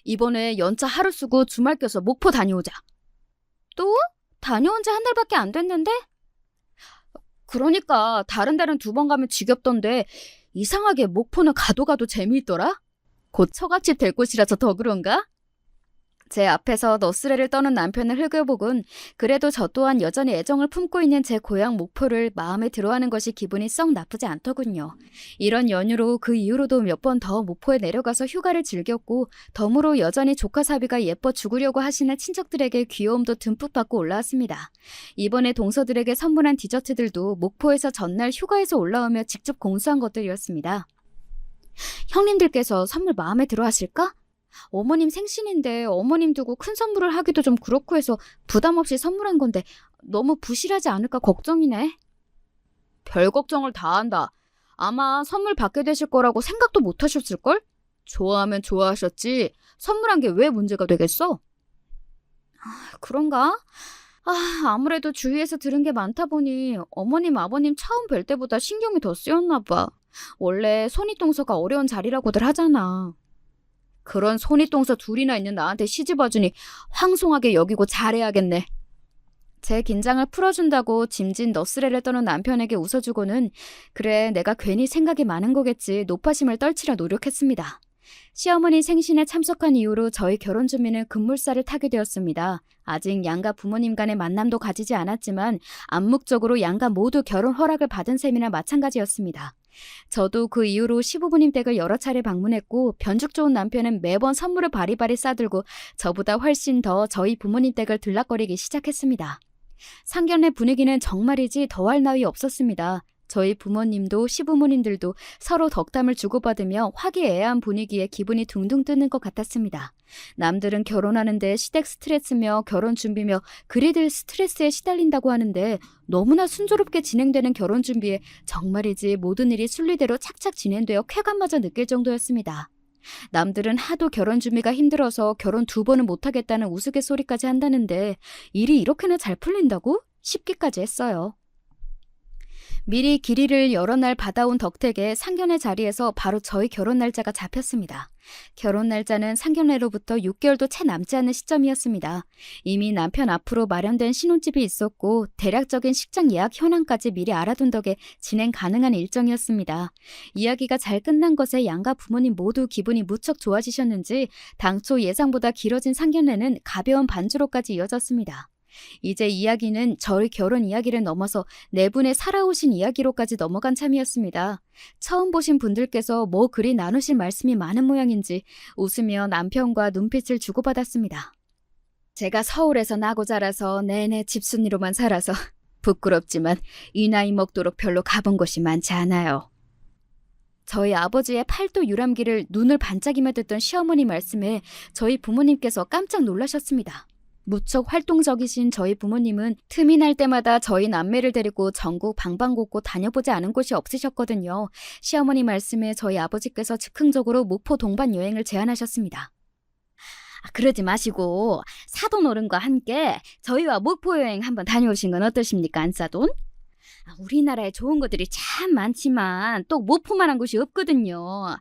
Speaker 1: 이번에 연차 하루 쓰고 주말 껴서 목포 다녀오자. 또? 다녀온 지 한 달밖에 안 됐는데? 그러니까 다른 데는 2번 가면 지겹던데 이상하게 목포는 가도 재미있더라? 곧 처갓집 될 곳이라서 더 그런가? 제 앞에서 너스레를 떠는 남편을 흘겨보곤 그래도 저 또한 여전히 애정을 품고 있는 제 고향 목포를 마음에 들어하는 것이 기분이 썩 나쁘지 않더군요. 이런 연유로 그 이후로도 몇 번 더 목포에 내려가서 휴가를 즐겼고 덤으로 여전히 조카 사위가 예뻐 죽으려고 하시는 친척들에게 귀여움도 듬뿍 받고 올라왔습니다. 이번에 동서들에게 선물한 디저트들도 목포에서 전날 휴가에서 올라오며 직접 공수한 것들이었습니다. 형님들께서 선물 마음에 들어 하실까? 어머님 생신인데 어머님 두고 큰 선물을 하기도 좀 그렇고 해서 부담 없이 선물한 건데 너무 부실하지 않을까 걱정이네. 별 걱정을 다 한다. 아마 선물 받게 되실 거라고 생각도 못 하셨을걸? 좋아하면 좋아하셨지. 선물한 게 왜 문제가 되겠어? 그런가? 아무래도 주위에서 들은 게 많다 보니 어머님, 아버님 처음 뵐 때보다 신경이 더 쓰였나 봐. 원래 손윗동서가 어려운 자리라고들 하잖아. 그런 손윗동서 둘이나 있는 나한테 시집와주니 황송하게 여기고 잘해야겠네. 제 긴장을 풀어준다고 짐진 너스레를 떠는 남편에게 웃어주고는 그래 내가 괜히 생각이 많은 거겠지 노파심을 떨치려 노력했습니다. 시어머니 생신에 참석한 이후로 저희 결혼 준비는 급물살을 타게 되었습니다. 아직 양가 부모님 간의 만남도 가지지 않았지만 암묵적으로 양가 모두 결혼 허락을 받은 셈이나 마찬가지였습니다. 저도 그 이후로 시부모님 댁을 여러 차례 방문했고 변죽 좋은 남편은 매번 선물을 바리바리 싸들고 저보다 훨씬 더 저희 부모님 댁을 들락거리기 시작했습니다. 상견례 분위기는 정말이지 더할 나위 없었습니다. 저희 부모님도 시부모님들도 서로 덕담을 주고받으며 화기애애한 분위기에 기분이 둥둥 뜨는 것 같았습니다. 남들은 결혼하는데 시댁 스트레스며 결혼 준비며 그리들 스트레스에 시달린다고 하는데 너무나 순조롭게 진행되는 결혼 준비에 정말이지 모든 일이 순리대로 착착 진행되어 쾌감마저 느낄 정도였습니다. 남들은 하도 결혼 준비가 힘들어서 결혼 2번은 못하겠다는 우스갯소리까지 한다는데 일이 이렇게나 잘 풀린다고? 싶기까지 했어요. 미리 길이를 여러 날 받아온 덕택에 상견례 자리에서 바로 저희 결혼 날짜가 잡혔습니다. 결혼 날짜는 상견례로부터 6개월도 채 남지 않은 시점이었습니다. 이미 남편 앞으로 마련된 신혼집이 있었고 대략적인 식장 예약 현황까지 미리 알아둔 덕에 진행 가능한 일정이었습니다. 이야기가 잘 끝난 것에 양가 부모님 모두 기분이 무척 좋아지셨는지 당초 예상보다 길어진 상견례는 가벼운 반주로까지 이어졌습니다. 이제 이야기는 저희 결혼 이야기를 넘어서 네 분의 살아오신 이야기로까지 넘어간 참이었습니다. 처음 보신 분들께서 뭐 그리 나누실 말씀이 많은 모양인지 웃으며 남편과 눈빛을 주고받았습니다. 제가 서울에서 나고 자라서 내내 집순이로만 살아서 부끄럽지만 이 나이 먹도록 별로 가본 곳이 많지 않아요. 저희 아버지의 팔도 유람기를 눈을 반짝이며 듣던 시어머니 말씀에 저희 부모님께서 깜짝 놀라셨습니다. 무척 활동적이신 저희 부모님은 틈이 날 때마다 저희 남매를 데리고 전국 방방곡곡 다녀보지 않은 곳이 없으셨거든요. 시어머니 말씀에 저희 아버지께서 즉흥적으로 목포 동반 여행을 제안하셨습니다. 그러지 마시고 사돈 어른과 함께 저희와 목포 여행 한번 다녀오신 건 어떠십니까, 안사돈? 우리나라에 좋은 것들이 참 많지만 또 목포만한 곳이 없거든요.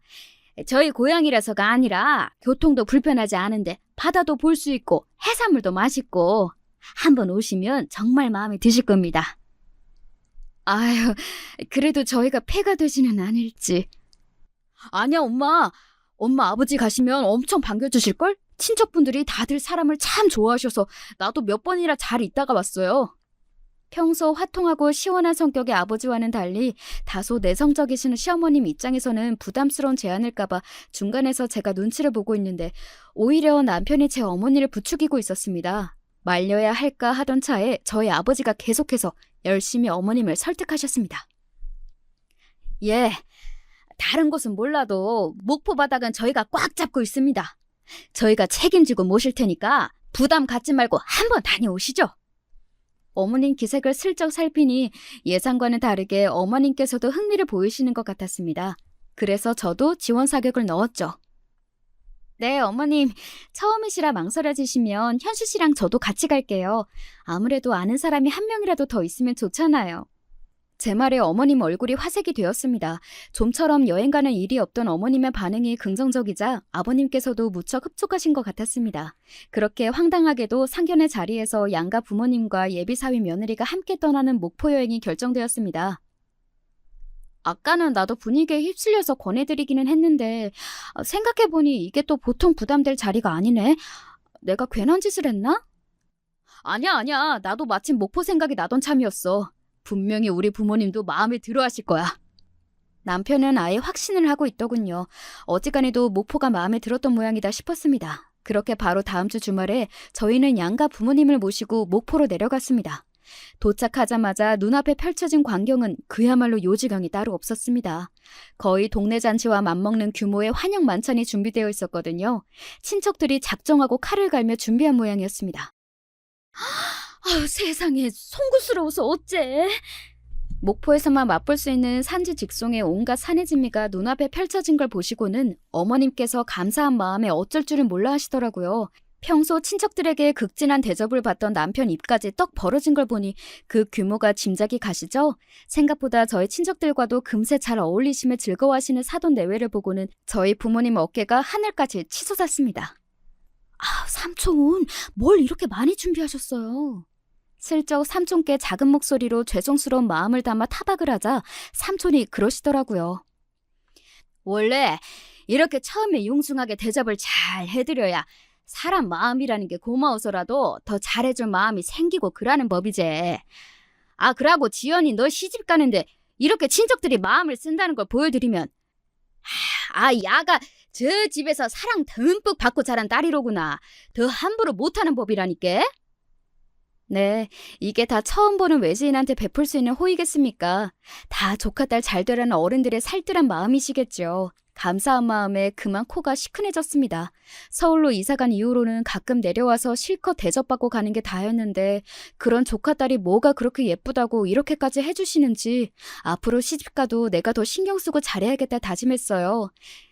Speaker 1: 저희 고향이라서가 아니라 교통도 불편하지 않은데 바다도 볼 수 있고 해산물도 맛있고 한번 오시면 정말 마음에 드실 겁니다. 아유, 그래도 저희가 폐가 되지는 않을지. 아니야, 엄마. 엄마 아버지 가시면 엄청 반겨주실걸? 친척분들이 다들 사람을 참 좋아하셔서 나도 몇 번이나 잘 있다가 왔어요. 평소 화통하고 시원한 성격의 아버지와는 달리 다소 내성적이신 시어머님 입장에서는 부담스러운 제안일까봐 중간에서 제가 눈치를 보고 있는데 오히려 남편이 제 어머니를 부추기고 있었습니다. 말려야 할까 하던 차에 저희 아버지가 계속해서 열심히 어머님을 설득하셨습니다. 예, 다른 곳은 몰라도 목포 바닥은 저희가 꽉 잡고 있습니다. 저희가 책임지고 모실 테니까 부담 갖지 말고 한번 다녀오시죠. 어머님 기색을 슬쩍 살피니 예상과는 다르게 어머님께서도 흥미를 보이시는 것 같았습니다. 그래서 저도 지원 사격을 넣었죠. 네, 어머님. 처음이시라 망설여지시면 현수 씨랑 저도 같이 갈게요. 아무래도 아는 사람이 한 명이라도 더 있으면 좋잖아요. 제 말에 어머님 얼굴이 화색이 되었습니다. 좀처럼 여행 가는 일이 없던 어머님의 반응이 긍정적이자 아버님께서도 무척 흡족하신 것 같았습니다. 그렇게 황당하게도 상견례 자리에서 양가 부모님과 예비사위 며느리가 함께 떠나는 목포 여행이 결정되었습니다. 아까는 나도 분위기에 휩쓸려서 권해드리기는 했는데 생각해보니 이게 또 보통 부담될 자리가 아니네. 내가 괜한 짓을 했나? 아니야. 나도 마침 목포 생각이 나던 참이었어. 분명히 우리 부모님도 마음에 들어하실 거야. 남편은 아예 확신을 하고 있더군요. 어지간해도 목포가 마음에 들었던 모양이다 싶었습니다. 그렇게 바로 다음 주 주말에 저희는 양가 부모님을 모시고 목포로 내려갔습니다. 도착하자마자 눈앞에 펼쳐진 광경은 그야말로 요지경이 따로 없었습니다. 거의 동네 잔치와 맞먹는 규모의 환영 만찬이 준비되어 있었거든요. 친척들이 작정하고 칼을 갈며 준비한 모양이었습니다. 아유, 세상에, 송구스러워서 어째. 목포에서만 맛볼 수 있는 산지 직송의 온갖 산의 진미가 눈앞에 펼쳐진 걸 보시고는 어머님께서 감사한 마음에 어쩔 줄을 몰라 하시더라고요. 평소 친척들에게 극진한 대접을 받던 남편 입까지 떡 벌어진 걸 보니 그 규모가 짐작이 가시죠? 생각보다 저희 친척들과도 금세 잘 어울리시며 즐거워하시는 사돈 내외를 보고는 저희 부모님 어깨가 하늘까지 치솟았습니다. 아, 삼촌, 뭘 이렇게 많이 준비하셨어요? 슬쩍 삼촌께 작은 목소리로 죄송스러운 마음을 담아 타박을 하자 삼촌이 그러시더라고요. 원래 이렇게 처음에 융숭하게 대접을 잘 해드려야 사람 마음이라는 게 고마워서라도 더 잘해줄 마음이 생기고 그러는 법이지. 아, 그러고 지연이 너 시집 가는데 이렇게 친척들이 마음을 쓴다는 걸 보여드리면 야가 저 집에서 사랑 듬뿍 받고 자란 딸이로구나. 더 함부로 못하는 법이라니까. 네, 이게 다 처음 보는 외지인한테 베풀 수 있는 호의겠습니까? 다 조카딸 잘 되라는 어른들의 살뜰한 마음이시겠죠. 감사한 마음에 그만 코가 시큰해졌습니다. 서울로 이사간 이후로는 가끔 내려와서 실컷 대접받고 가는 게 다였는데 그런 조카딸이 뭐가 그렇게 예쁘다고 이렇게까지 해주시는지 앞으로 시집가도 내가 더 신경 쓰고 잘해야겠다 다짐했어요.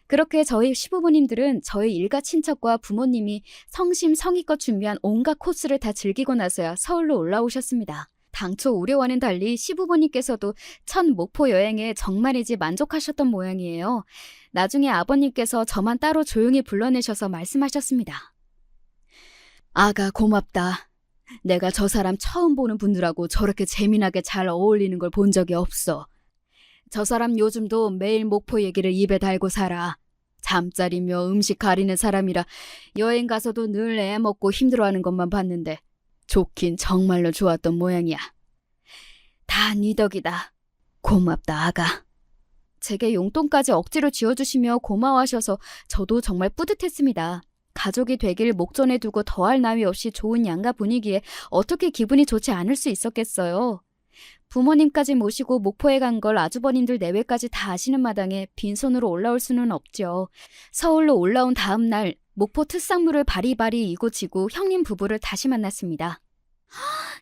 Speaker 1: 그렇게 저희 시부모님들은 저희 일가 친척과 부모님이 성심성의껏 준비한 온갖 코스를 다 즐기고 나서야 서울로 올라오셨습니다. 당초 우려와는 달리 시부모님께서도 첫 목포 여행에 정말이지 만족하셨던 모양이에요. 나중에 아버님께서 저만 따로 조용히 불러내셔서 말씀하셨습니다. 아가 고맙다. 내가 저 사람 처음 보는 분들하고 저렇게 재미나게 잘 어울리는 걸 본 적이 없어. 저 사람 요즘도 매일 목포 얘기를 입에 달고 살아. 잠자리며 음식 가리는 사람이라 여행 가서도 늘 애 먹고 힘들어하는 것만 봤는데 좋긴 정말로 좋았던 모양이야. 다 네 덕이다. 고맙다 아가. 제게 용돈까지 억지로 쥐어주시며 고마워하셔서 저도 정말 뿌듯했습니다. 가족이 되길 목전에 두고 더할 나위 없이 좋은 양가 분위기에 어떻게 기분이 좋지 않을 수 있었겠어요. 부모님까지 모시고 목포에 간 걸 아주버님들 내외까지 다 아시는 마당에 빈손으로 올라올 수는 없죠. 서울로 올라온 다음 날 목포 특산물을 바리바리 이고지고 형님 부부를 다시 만났습니다.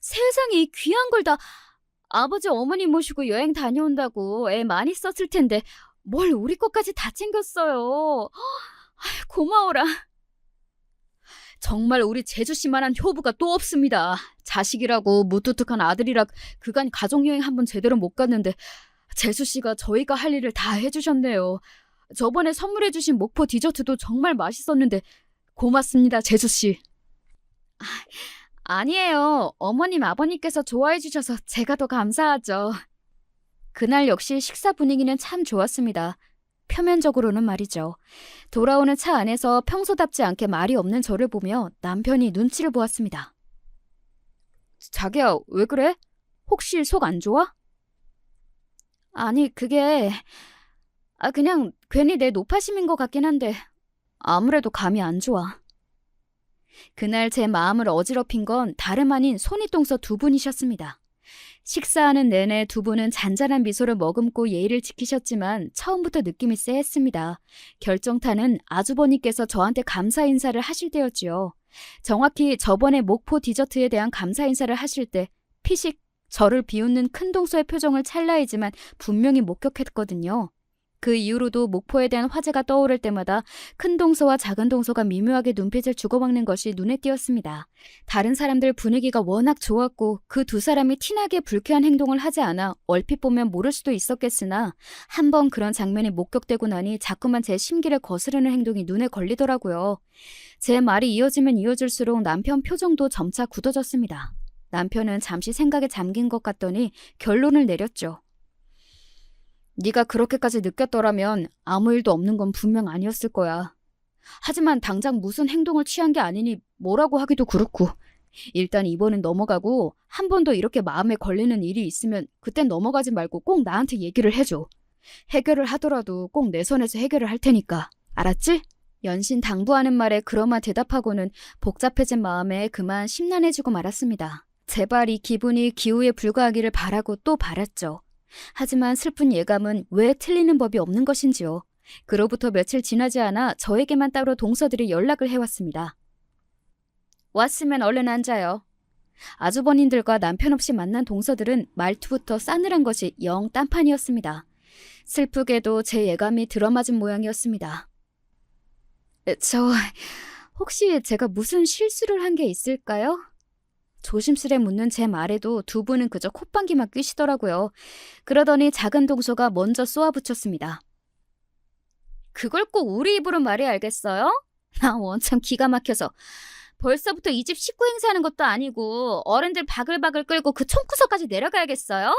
Speaker 1: 세상에 이 귀한 걸 다 아버지 어머니 모시고 여행 다녀온다고 애 많이 썼을 텐데 뭘 우리 것까지 다 챙겼어요. 고마워라. 정말 우리 재주씨만한 효부가 또 없습니다. 자식이라고 무뚝뚝한 아들이라 그간 가족여행 한번 제대로 못 갔는데 재수씨가 저희가 할 일을 다 해주셨네요. 저번에 선물해주신 목포 디저트도 정말 맛있었는데 고맙습니다, 재수씨. 아니에요. 어머님, 아버님께서 좋아해 주셔서 제가 더 감사하죠. 그날 역시 식사 분위기는 참 좋았습니다. 표면적으로는 말이죠. 돌아오는 차 안에서 평소답지 않게 말이 없는 저를 보며 남편이 눈치를 보았습니다. 자기야, 왜 그래? 혹시 속 안 좋아? 아니, 그게 그냥 괜히 내 노파심인 것 같긴 한데 아무래도 감이 안 좋아. 그날 제 마음을 어지럽힌 건 다름 아닌 손이동서 두 분이셨습니다. 식사하는 내내 두 분은 잔잔한 미소를 머금고 예의를 지키셨지만 처음부터 느낌이 쎄했습니다. 결정타는 아주버님께서 저한테 감사 인사를 하실 때였지요. 정확히 저번에 목포 디저트에 대한 감사 인사를 하실 때 피식 저를 비웃는 큰 동서의 표정을 찰나이지만 분명히 목격했거든요. 그 이후로도 목포에 대한 화제가 떠오를 때마다 큰 동서와 작은 동서가 미묘하게 눈빛을 주고받는 것이 눈에 띄었습니다. 다른 사람들 분위기가 워낙 좋았고 그 두 사람이 티나게 불쾌한 행동을 하지 않아 얼핏 보면 모를 수도 있었겠으나 한 번 그런 장면이 목격되고 나니 자꾸만 제 심기를 거스르는 행동이 눈에 걸리더라고요. 제 말이 이어지면 이어질수록 남편 표정도 점차 굳어졌습니다. 남편은 잠시 생각에 잠긴 것 같더니 결론을 내렸죠. 네가 그렇게까지 느꼈더라면 아무 일도 없는 건 분명 아니었을 거야. 하지만 당장 무슨 행동을 취한 게 아니니 뭐라고 하기도 그렇고. 일단 이번엔 넘어가고 한 번 더 이렇게 마음에 걸리는 일이 있으면 그땐 넘어가지 말고 꼭 나한테 얘기를 해줘. 해결을 하더라도 꼭 내 선에서 해결을 할 테니까. 알았지? 연신 당부하는 말에 그러마 대답하고는 복잡해진 마음에 그만 심란해지고 말았습니다. 제발 이 기분이 기우에 불과하기를 바라고 또 바랐죠. 하지만 슬픈 예감은 왜 틀리는 법이 없는 것인지요. 그로부터 며칠 지나지 않아 저에게만 따로 동서들이 연락을 해왔습니다. 왔으면 얼른 앉아요. 아주버님들과 남편 없이 만난 동서들은 말투부터 싸늘한 것이 영 딴판이었습니다. 슬프게도 제 예감이 들어맞은 모양이었습니다. 혹시 제가 무슨 실수를 한 게 있을까요? 조심스레 묻는 제 말에도 두 분은 그저 콧방귀만 뀌시더라고요. 그러더니 작은 동서가 먼저 쏘아붙였습니다. 그걸 꼭 우리 입으로 말해야 알겠어요? 나 원참 기가 막혀서. 벌써부터 이 집 식구 행세하는 것도 아니고 어른들 바글바글 끌고 그 총구석까지 내려가야겠어요?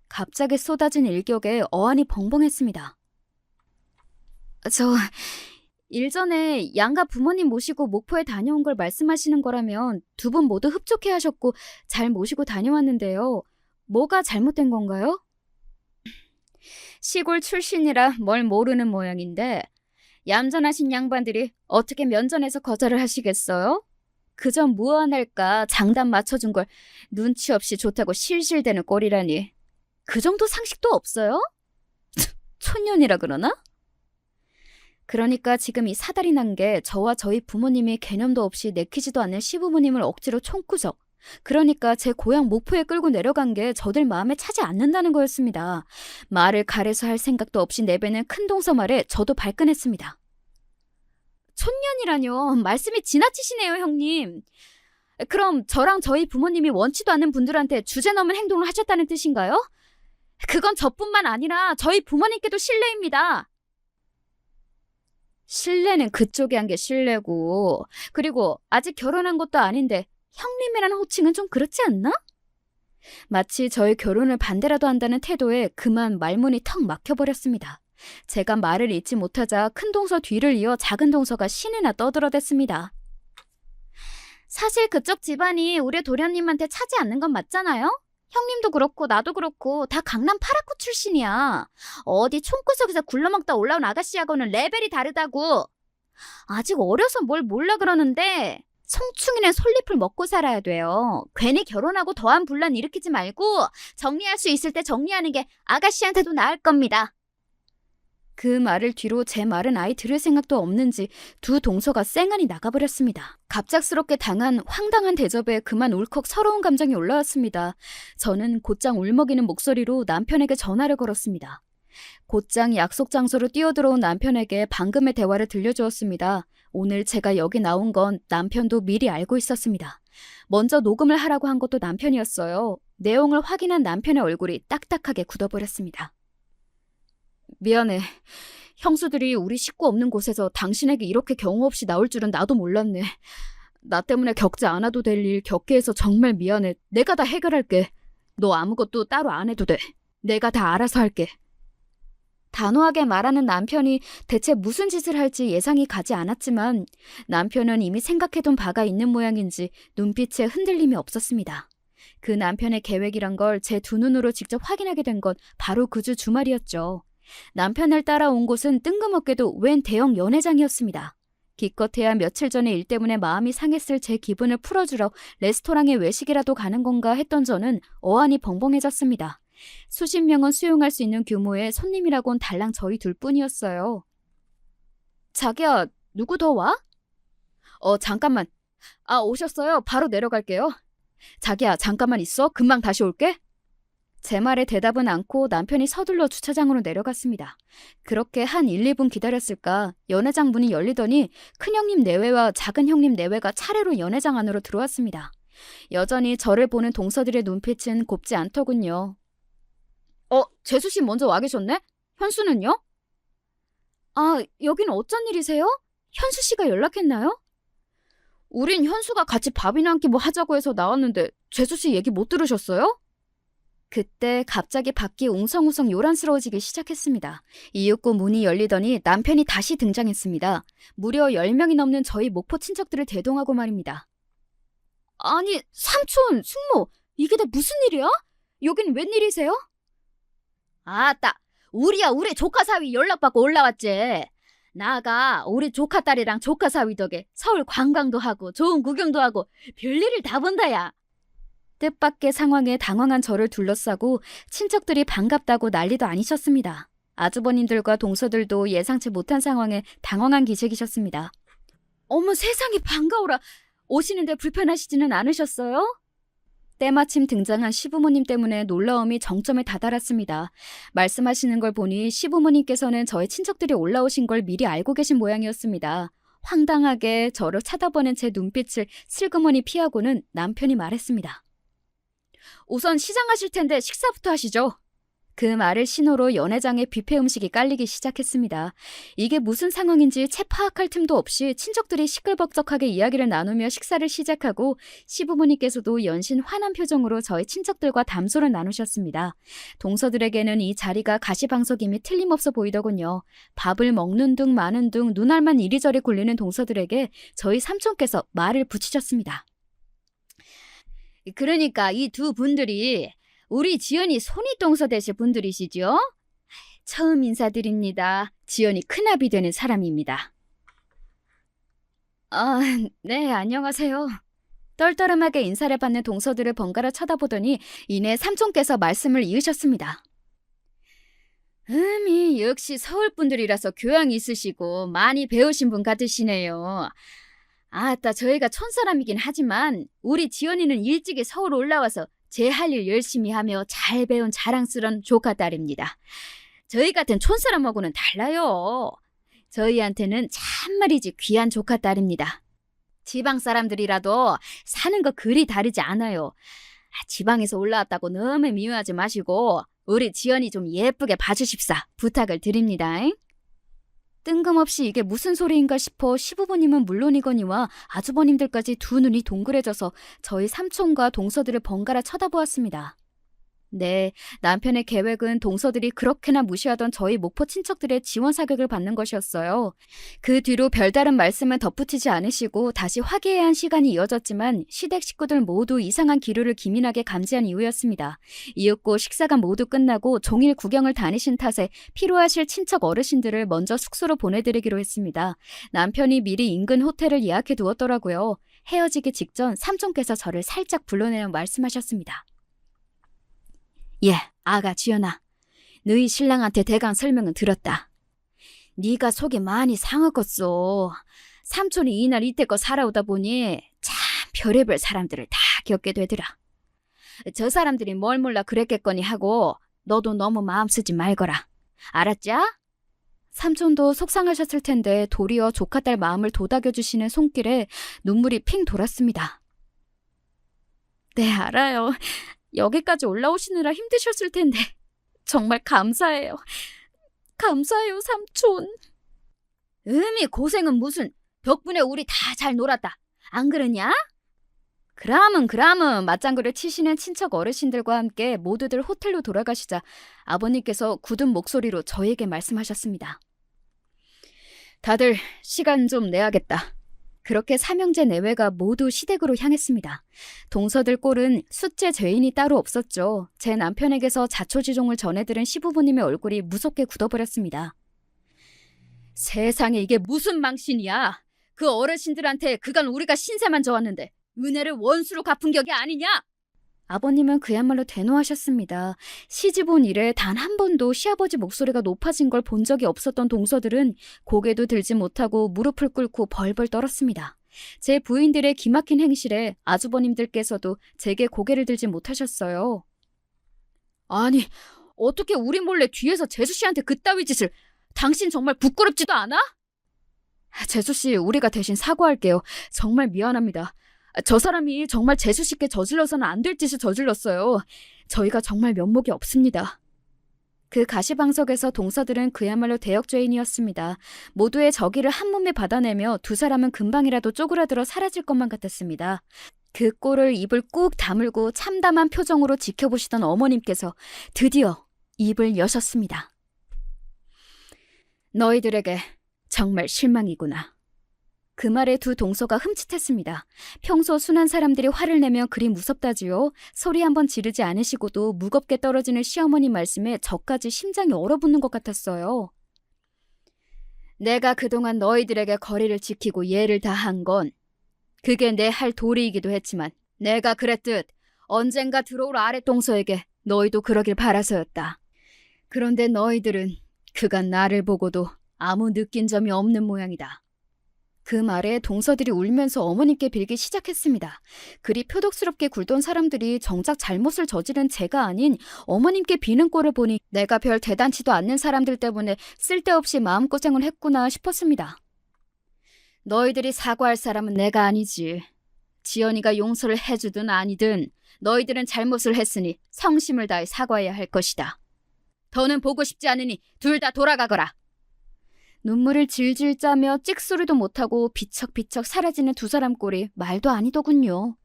Speaker 1: 갑자기 쏟아진 일격에 어안이 벙벙했습니다. 일전에 양가 부모님 모시고 목포에 다녀온 걸 말씀하시는 거라면 두 분 모두 흡족해 하셨고 잘 모시고 다녀왔는데요. 뭐가 잘못된 건가요? 시골 출신이라 뭘 모르는 모양인데 얌전하신 양반들이 어떻게 면전에서 거절을 하시겠어요? 그저 무안할까 장단 맞춰준 걸 눈치 없이 좋다고 실실대는 꼴이라니. 그 정도 상식도 없어요? 촌년이라 그러나? 그러니까 지금 이 사달이 난 게 저와 저희 부모님이 개념도 없이 내키지도 않는 시부모님을 억지로 총구석, 그러니까 제 고향 목포에 끌고 내려간 게 저들 마음에 차지 않는다는 거였습니다. 말을 가려서 할 생각도 없이 내뱉는 큰 동서 말에 저도 발끈했습니다. 촌년이라뇨. 말씀이 지나치시네요, 형님. 그럼 저랑 저희 부모님이 원치도 않는 분들한테 주제넘은 행동을 하셨다는 뜻인가요? 그건 저뿐만 아니라 저희 부모님께도 실례입니다. 실례는 그쪽이 한 게 실례고, 그리고 아직 결혼한 것도 아닌데 형님이라는 호칭은 좀 그렇지 않나? 마치 저의 결혼을 반대라도 한다는 태도에 그만 말문이 턱 막혀버렸습니다. 제가 말을 잇지 못하자 큰 동서 뒤를 이어 작은 동서가 신이나 떠들어댔습니다. 사실 그쪽 집안이 우리 도련님한테 차지 않는 건 맞잖아요? 형님도 그렇고 나도 그렇고 다 강남 파라코 출신이야. 어디 총구석에서 굴러먹다 올라온 아가씨하고는 레벨이 다르다고. 아직 어려서 뭘 몰라 그러는데 성충이는 솔잎을 먹고 살아야 돼요. 괜히 결혼하고 더한 분란 일으키지 말고 정리할 수 있을 때 정리하는 게 아가씨한테도 나을 겁니다. 그 말을 뒤로 제 말은 아예 들을 생각도 없는지 두 동서가 쌩안이 나가버렸습니다. 갑작스럽게 당한 황당한 대접에 그만 울컥 서러운 감정이 올라왔습니다. 저는 곧장 울먹이는 목소리로 남편에게 전화를 걸었습니다. 곧장 약속 장소로 뛰어들어온 남편에게 방금의 대화를 들려주었습니다. 오늘 제가 여기 나온 건 남편도 미리 알고 있었습니다. 먼저 녹음을 하라고 한 것도 남편이었어요. 내용을 확인한 남편의 얼굴이 딱딱하게 굳어버렸습니다. 미안해. 형수들이 우리 식구 없는 곳에서 당신에게 이렇게 경우 없이 나올 줄은 나도 몰랐네. 나 때문에 겪지 않아도 될 일 겪게 해서 정말 미안해. 내가 다 해결할게. 너 아무것도 따로 안 해도 돼. 내가 다 알아서 할게. 단호하게 말하는 남편이 대체 무슨 짓을 할지 예상이 가지 않았지만 남편은 이미 생각해둔 바가 있는 모양인지 눈빛에 흔들림이 없었습니다. 그 남편의 계획이란 걸 제 두 눈으로 직접 확인하게 된 건 바로 그 주 주말이었죠. 남편을 따라온 곳은 뜬금없게도 웬 대형 연회장이었습니다. 기껏해야 며칠 전에 일 때문에 마음이 상했을 제 기분을 풀어주러 레스토랑에 외식이라도 가는 건가 했던 저는 어안이 벙벙해졌습니다. 수십 명은 수용할 수 있는 규모의 손님이라곤 달랑 저희 둘뿐이었어요. 자기야, 누구 더 와? 잠깐만. 오셨어요? 바로 내려갈게요. 자기야, 잠깐만 있어. 금방 다시 올게. 제 말에 대답은 않고 남편이 서둘러 주차장으로 내려갔습니다. 그렇게 한 1, 2분 기다렸을까 연회장 문이 열리더니 큰형님 내외와 작은 형님 내외가 차례로 연회장 안으로 들어왔습니다. 여전히 저를 보는 동서들의 눈빛은 곱지 않더군요. 재수 씨 먼저 와 계셨네? 현수는요? 아, 여기는 어쩐 일이세요? 현수 씨가 연락했나요? 우린 현수가 같이 밥이나 한 끼 뭐 하자고 해서 나왔는데 재수 씨 얘기 못 들으셨어요? 그때 갑자기 밖이 웅성웅성 요란스러워지기 시작했습니다. 이윽고 문이 열리더니 남편이 다시 등장했습니다. 무려 10명이 넘는 저희 목포 친척들을 대동하고 말입니다. 아니, 삼촌, 숙모, 이게 다 무슨 일이야? 여긴 웬일이세요? 아따, 우리 조카 사위 연락받고 올라왔지. 나가 우리 조카 딸이랑 조카 사위 덕에 서울 관광도 하고 좋은 구경도 하고 별일을 다 본다야. 뜻밖의 상황에 당황한 저를 둘러싸고 친척들이 반갑다고 난리도 아니셨습니다. 아주버님들과 동서들도 예상치 못한 상황에 당황한 기색이셨습니다. 어머 세상에 반가워라. 오시는데 불편하시지는 않으셨어요? 때마침 등장한 시부모님 때문에 놀라움이 정점에 다다랐습니다. 말씀하시는 걸 보니 시부모님께서는 저희 친척들이 올라오신 걸 미리 알고 계신 모양이었습니다. 황당하게 저를 쳐다보는 제 눈빛을 슬그머니 피하고는 남편이 말했습니다. 우선 시장하실 텐데 식사부터 하시죠. 그 말을 신호로 연회장에 뷔페 음식이 깔리기 시작했습니다. 이게 무슨 상황인지 채 파악할 틈도 없이 친척들이 시끌벅적하게 이야기를 나누며 식사를 시작하고 시부모님께서도 연신 환한 표정으로 저희 친척들과 담소를 나누셨습니다. 동서들에게는 이 자리가 가시방석임이 틀림없어 보이더군요. 밥을 먹는 둥 마는 둥 눈알만 이리저리 굴리는 동서들에게 저희 삼촌께서 말을 붙이셨습니다. 그러니까 이 두 분들이 우리 지연이 손윗동서 되실 분들이시죠? 처음 인사드립니다. 지연이 큰아비 되는 사람입니다. 네, 안녕하세요. 떨떠름하게 인사를 받는 동서들을 번갈아 쳐다보더니 이내 삼촌께서 말씀을 이으셨습니다. 역시 서울분들이라서 교양이 있으시고 많이 배우신 분 같으시네요. 아따, 저희가 촌사람이긴 하지만 우리 지연이는 일찍이 서울 올라와서 제 할 일 열심히 하며 잘 배운 자랑스런 조카 딸입니다. 저희 같은 촌사람하고는 달라요. 저희한테는 참말이지 귀한 조카 딸입니다. 지방 사람들이라도 사는 거 그리 다르지 않아요. 지방에서 올라왔다고 너무 미워하지 마시고 우리 지연이 좀 예쁘게 봐주십사 부탁을 드립니다. 뜬금없이 이게 무슨 소리인가 싶어 시부모님은 물론이거니와 아주버님들까지 두 눈이 동그래져서 저희 삼촌과 동서들을 번갈아 쳐다보았습니다. 네, 남편의 계획은 동서들이 그렇게나 무시하던 저희 목포 친척들의 지원 사격을 받는 것이었어요. 그 뒤로 별다른 말씀은 덧붙이지 않으시고 다시 화기애애한 시간이 이어졌지만 시댁 식구들 모두 이상한 기류를 기민하게 감지한 이후였습니다. 이윽고 식사가 모두 끝나고 종일 구경을 다니신 탓에 필요하실 친척 어르신들을 먼저 숙소로 보내드리기로 했습니다. 남편이 미리 인근 호텔을 예약해 두었더라고요. 헤어지기 직전 삼촌께서 저를 살짝 불러내며 말씀하셨습니다. 예, 아가 지연아, 너희 신랑한테 대강 설명은 들었다. 네가 속이 많이 상하겠소. 삼촌이 이날 이때껏 살아오다 보니 참 별의별 사람들을 다 겪게 되더라. 저 사람들이 뭘 몰라 그랬겠거니 하고 너도 너무 마음 쓰지 말거라. 알았자? 삼촌도 속상하셨을 텐데 도리어 조카딸 마음을 도닥여주시는 손길에 눈물이 핑 돌았습니다. 네, 알아요. 여기까지 올라오시느라 힘드셨을 텐데 정말 감사해요. 감사해요, 삼촌. 고생은 무슨. 덕분에 우리 다 잘 놀았다. 안 그러냐? 그라면 맞장구를 치시는 친척 어르신들과 함께 모두들 호텔로 돌아가시자 아버님께서 굳은 목소리로 저에게 말씀하셨습니다. 다들 시간 좀 내야겠다. 그렇게 삼형제 내외가 모두 시댁으로 향했습니다. 동서들 꼴은 숫째 죄인이 따로 없었죠. 제 남편에게서 자초지종을 전해들은 시부모님의 얼굴이 무섭게 굳어버렸습니다. 세상에 이게 무슨 망신이야. 그 어르신들한테 그간 우리가 신세만 져왔는데 은혜를 원수로 갚은 격이 아니냐? 아버님은 그야말로 대노하셨습니다. 시집 온 이래 단 한 번도 시아버지 목소리가 높아진 걸 본 적이 없었던 동서들은 고개도 들지 못하고 무릎을 꿇고 벌벌 떨었습니다. 제 부인들의 기막힌 행실에 아주버님들께서도 제게 고개를 들지 못하셨어요. 아니, 어떻게 우리 몰래 뒤에서 재수 씨한테 그따위 짓을... 당신 정말 부끄럽지도 않아? 재수 씨, 우리가 대신 사과할게요. 정말 미안합니다. 저 사람이 정말 재수 씨께 저질러서는 안 될 짓을 저질렀어요. 저희가 정말 면목이 없습니다. 그 가시방석에서 동서들은 그야말로 대역죄인이었습니다. 모두의 저기를 한 몸에 받아내며 두 사람은 금방이라도 쪼그라들어 사라질 것만 같았습니다. 그 꼴을 입을 꾹 다물고 참담한 표정으로 지켜보시던 어머님께서 드디어 입을 여셨습니다. 너희들에게 정말 실망이구나. 그 말에 두 동서가 흠칫했습니다. 평소 순한 사람들이 화를 내면 그리 무섭다지요. 소리 한번 지르지 않으시고도 무겁게 떨어지는 시어머니 말씀에 저까지 심장이 얼어붙는 것 같았어요. 내가 그동안 너희들에게 거리를 지키고 예를 다한 건 그게 내 할 도리이기도 했지만 내가 그랬듯 언젠가 들어올 아랫동서에게 너희도 그러길 바라서였다. 그런데 너희들은 그간 나를 보고도 아무 느낀 점이 없는 모양이다. 그 말에 동서들이 울면서 어머님께 빌기 시작했습니다. 그리 표독스럽게 굴던 사람들이 정작 잘못을 저지른 제가 아닌 어머님께 비는 꼴을 보니 내가 별 대단치도 않는 사람들 때문에 쓸데없이 마음고생을 했구나 싶었습니다. 너희들이 사과할 사람은 내가 아니지. 지연이가 용서를 해주든 아니든 너희들은 잘못을 했으니 성심을 다해 사과해야 할 것이다. 더는 보고 싶지 않으니 둘 다 돌아가거라. 눈물을 질질 짜며 찍소리도 못하고 비척비척 사라지는 두 사람 꼴이 말도 아니더군요.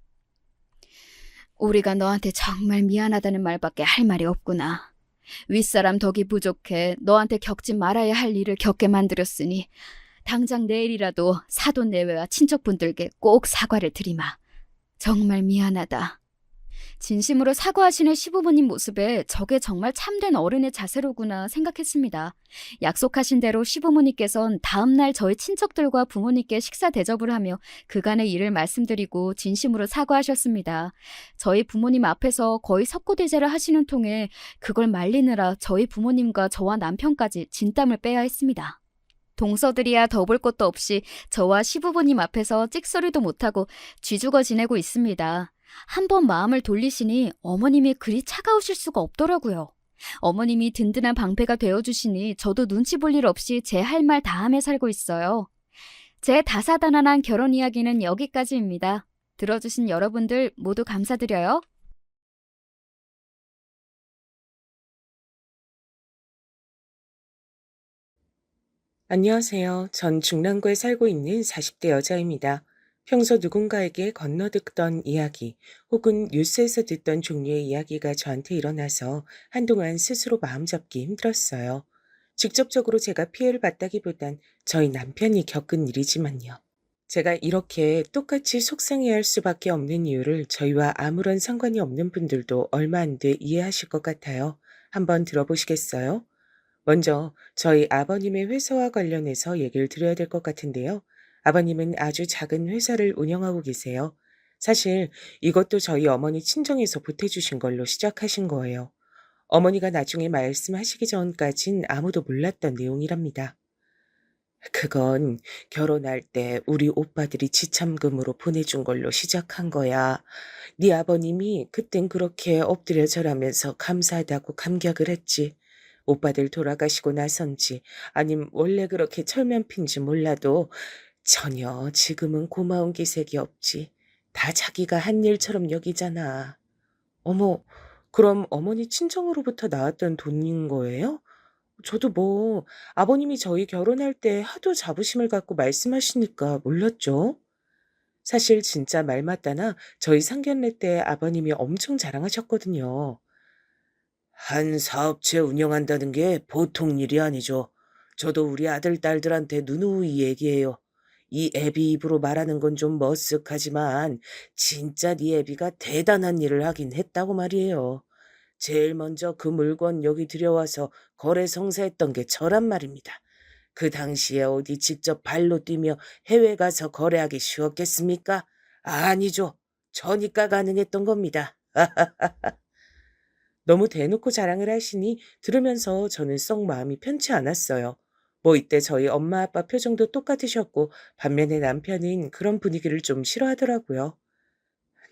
Speaker 1: 우리가 너한테 정말 미안하다는 말밖에 할 말이 없구나. 윗사람 덕이 부족해 너한테 겪지 말아야 할 일을 겪게 만들었으니 당장 내일이라도 사돈 내외와 친척분들께 꼭 사과를 드리마. 정말 미안하다. 진심으로 사과하시는 시부모님 모습에 저게 정말 참된 어른의 자세로구나 생각했습니다. 약속하신 대로 시부모님께선 다음날 저희 친척들과 부모님께 식사 대접을 하며 그간의 일을 말씀드리고 진심으로 사과하셨습니다. 저희 부모님 앞에서 거의 석고대죄를 하시는 통에 그걸 말리느라 저희 부모님과 저와 남편까지 진땀을 빼야 했습니다. 동서들이야 더 볼 것도 없이 저와 시부모님 앞에서 찍소리도 못하고 쥐죽어 지내고 있습니다. 한번 마음을 돌리시니 어머님이 그리 차가우실 수가 없더라고요. 어머님이 든든한 방패가 되어주시니 저도 눈치 볼 일 없이 제 할 말 다하며 살고 있어요. 제 다사다난한 결혼 이야기는 여기까지입니다. 들어주신 여러분들 모두 감사드려요.
Speaker 2: 안녕하세요. 전 중랑구에 살고 있는 40대 여자입니다. 평소 누군가에게 건너듣던 이야기 혹은 뉴스에서 듣던 종류의 이야기가 저한테 일어나서 한동안 스스로 마음 잡기 힘들었어요. 직접적으로 제가 피해를 봤다기보단 저희 남편이 겪은 일이지만요. 제가 이렇게 똑같이 속상해할 수밖에 없는 이유를 저희와 아무런 상관이 없는 분들도 얼마 안 돼 이해하실 것 같아요. 한번 들어보시겠어요? 먼저 저희 아버님의 회사와 관련해서 얘기를 드려야 될 것 같은데요. 아버님은 아주 작은 회사를 운영하고 계세요. 사실 이것도 저희 어머니 친정에서 보태주신 걸로 시작하신 거예요. 어머니가 나중에 말씀하시기 전까진 아무도 몰랐던 내용이랍니다. 그건 결혼할 때 우리 오빠들이 지참금으로 보내준 걸로 시작한 거야. 네 아버님이 그땐 그렇게 엎드려 절하면서 감사하다고 감격을 했지. 오빠들 돌아가시고 나선지 아님 원래 그렇게 철면핀지 몰라도 전혀 지금은 고마운 기색이 없지. 다 자기가 한 일처럼 여기잖아. 어머, 그럼 어머니 친정으로부터 나왔던 돈인 거예요? 저도 뭐 아버님이 저희 결혼할 때 하도 자부심을 갖고 말씀하시니까 몰랐죠. 사실 진짜 말 맞다나 저희 상견례 때 아버님이 엄청 자랑하셨거든요. 한 사업체 운영한다는 게 보통 일이 아니죠. 저도 우리 아들, 딸들한테 누누이 얘기해요. 이 애비 입으로 말하는 건 좀 머쓱하지만 진짜 네 애비가 대단한 일을 하긴 했다고 말이에요. 제일 먼저 그 물건 여기 들여와서 거래 성사했던 게 저란 말입니다. 그 당시에 어디 직접 발로 뛰며 해외 가서 거래하기 쉬웠겠습니까? 아니죠. 저니까 가능했던 겁니다. 너무 대놓고 자랑을 하시니 들으면서 저는 썩 마음이 편치 않았어요. 뭐 이때 저희 엄마 아빠 표정도 똑같으셨고 반면에 남편은 그런 분위기를 좀 싫어하더라고요.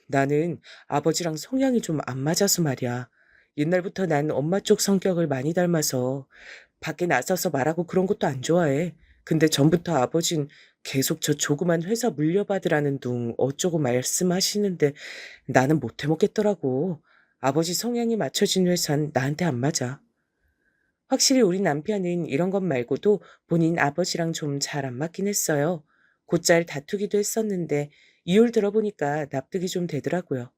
Speaker 2: 나는 아버지랑 성향이 좀 안 맞아서 말이야. 옛날부터 난 엄마 쪽 성격을 많이 닮아서 밖에 나서서 말하고 그런 것도 안 좋아해. 근데 전부터 아버진 계속 저 조그만 회사 물려받으라는 둥 어쩌고 말씀하시는데 나는 못 해먹겠더라고. 아버지 성향이 맞춰진 회사는 나한테 안 맞아. 확실히 우리 남편은 이런 것 말고도 본인 아버지랑 좀 잘 안 맞긴 했어요. 곧잘 다투기도 했었는데 이유를 들어보니까 납득이 좀 되더라고요.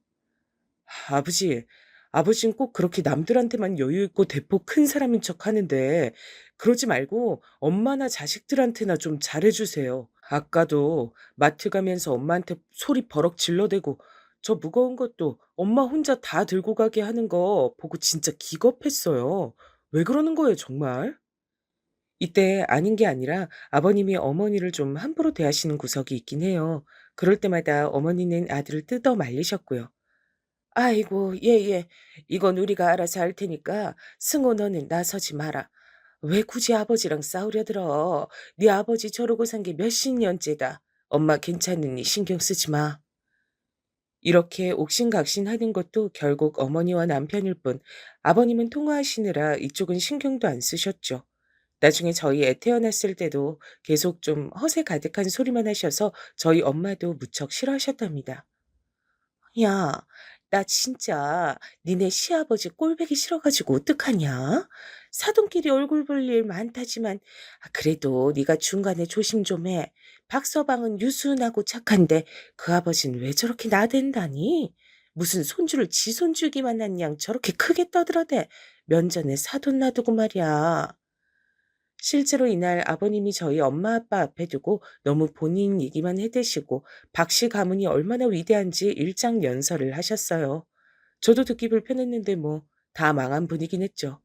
Speaker 2: 아버지, 아버진 꼭 그렇게 남들한테만 여유 있고 대포 큰 사람인 척 하는데 그러지 말고 엄마나 자식들한테나 좀 잘해주세요. 아까도 마트 가면서 엄마한테 소리 버럭 질러대고 저 무거운 것도 엄마 혼자 다 들고 가게 하는 거 보고 진짜 기겁했어요. 왜 그러는 거예요, 정말? 이때 아닌 게 아니라 아버님이 어머니를 좀 함부로 대하시는 구석이 있긴 해요. 그럴 때마다 어머니는 아들을 뜯어 말리셨고요. "아이고 예예. 이건 우리가 알아서 할 테니까 승호 너는 나서지 마라. 왜 굳이 아버지랑 싸우려 들어. 네 아버지 저러고 산 게 몇십 년째다. 엄마 괜찮으니 신경 쓰지 마." 이렇게 옥신각신하는 것도 결국 어머니와 남편일 뿐 아버님은 통화하시느라 이쪽은 신경도 안 쓰셨죠. 나중에 저희 애 태어났을 때도 계속 좀 허세 가득한 소리만 하셔서 저희 엄마도 무척 싫어하셨답니다. "야, 나 진짜 니네 시아버지 꼴보기 싫어 가지고 어떡하냐? 사돈끼리 얼굴 볼 일 많다지만 그래도 네가 중간에 조심 좀 해. 박서방은 유순하고 착한데 그 아버진 왜 저렇게 나댄다니? 무슨 손주를 지 손주기만 한 양 저렇게 크게 떠들어대. 면전에 사돈 놔두고 말이야." 실제로 이날 아버님이 저희 엄마 아빠 앞에 두고 너무 본인 얘기만 해대시고 박씨 가문이 얼마나 위대한지 일장연설을 하셨어요. 저도 듣기 불편했는데 뭐 다 망한 분이긴 했죠.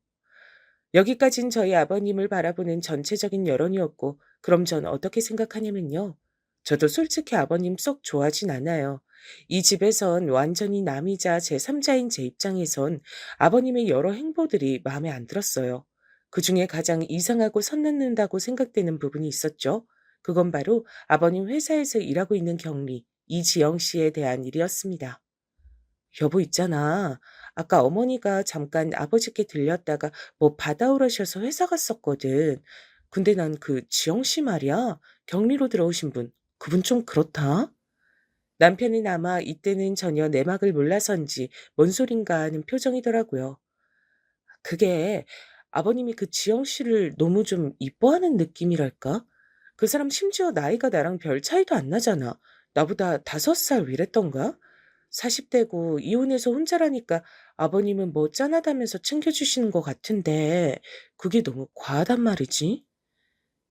Speaker 2: 여기까진 저희 아버님을 바라보는 전체적인 여론이었고 그럼 전 어떻게 생각하냐면요. 저도 솔직히 아버님 썩 좋아하진 않아요. 이 집에선 완전히 남이자 제3자인 제 입장에선 아버님의 여러 행보들이 마음에 안 들었어요. 그중에 가장 이상하고 선 넘는다고 생각되는 부분이 있었죠. 그건 바로 아버님 회사에서 일하고 있는 경리, 이지영 씨에 대한 일이었습니다. 여보 있잖아. 아까 어머니가 잠깐 아버지께 들렸다가 뭐 받아오라셔서 회사 갔었거든. 근데 난 그 지영 씨 말이야. 격리로 들어오신 분. 그분 좀 그렇다. 남편은 아마 이때는 전혀 내막을 몰라서인지 뭔 소린가 하는 표정이더라고요. 그게 아버님이 그 지영 씨를 너무 좀 이뻐하는 느낌이랄까? 그 사람 심지어 나이가 나랑 별 차이도 안 나잖아. 나보다 5살 위랬던가? 40대고 이혼해서 혼자라니까 아버님은 뭐 짠하다면서 챙겨주시는 것 같은데 그게 너무 과하단 말이지.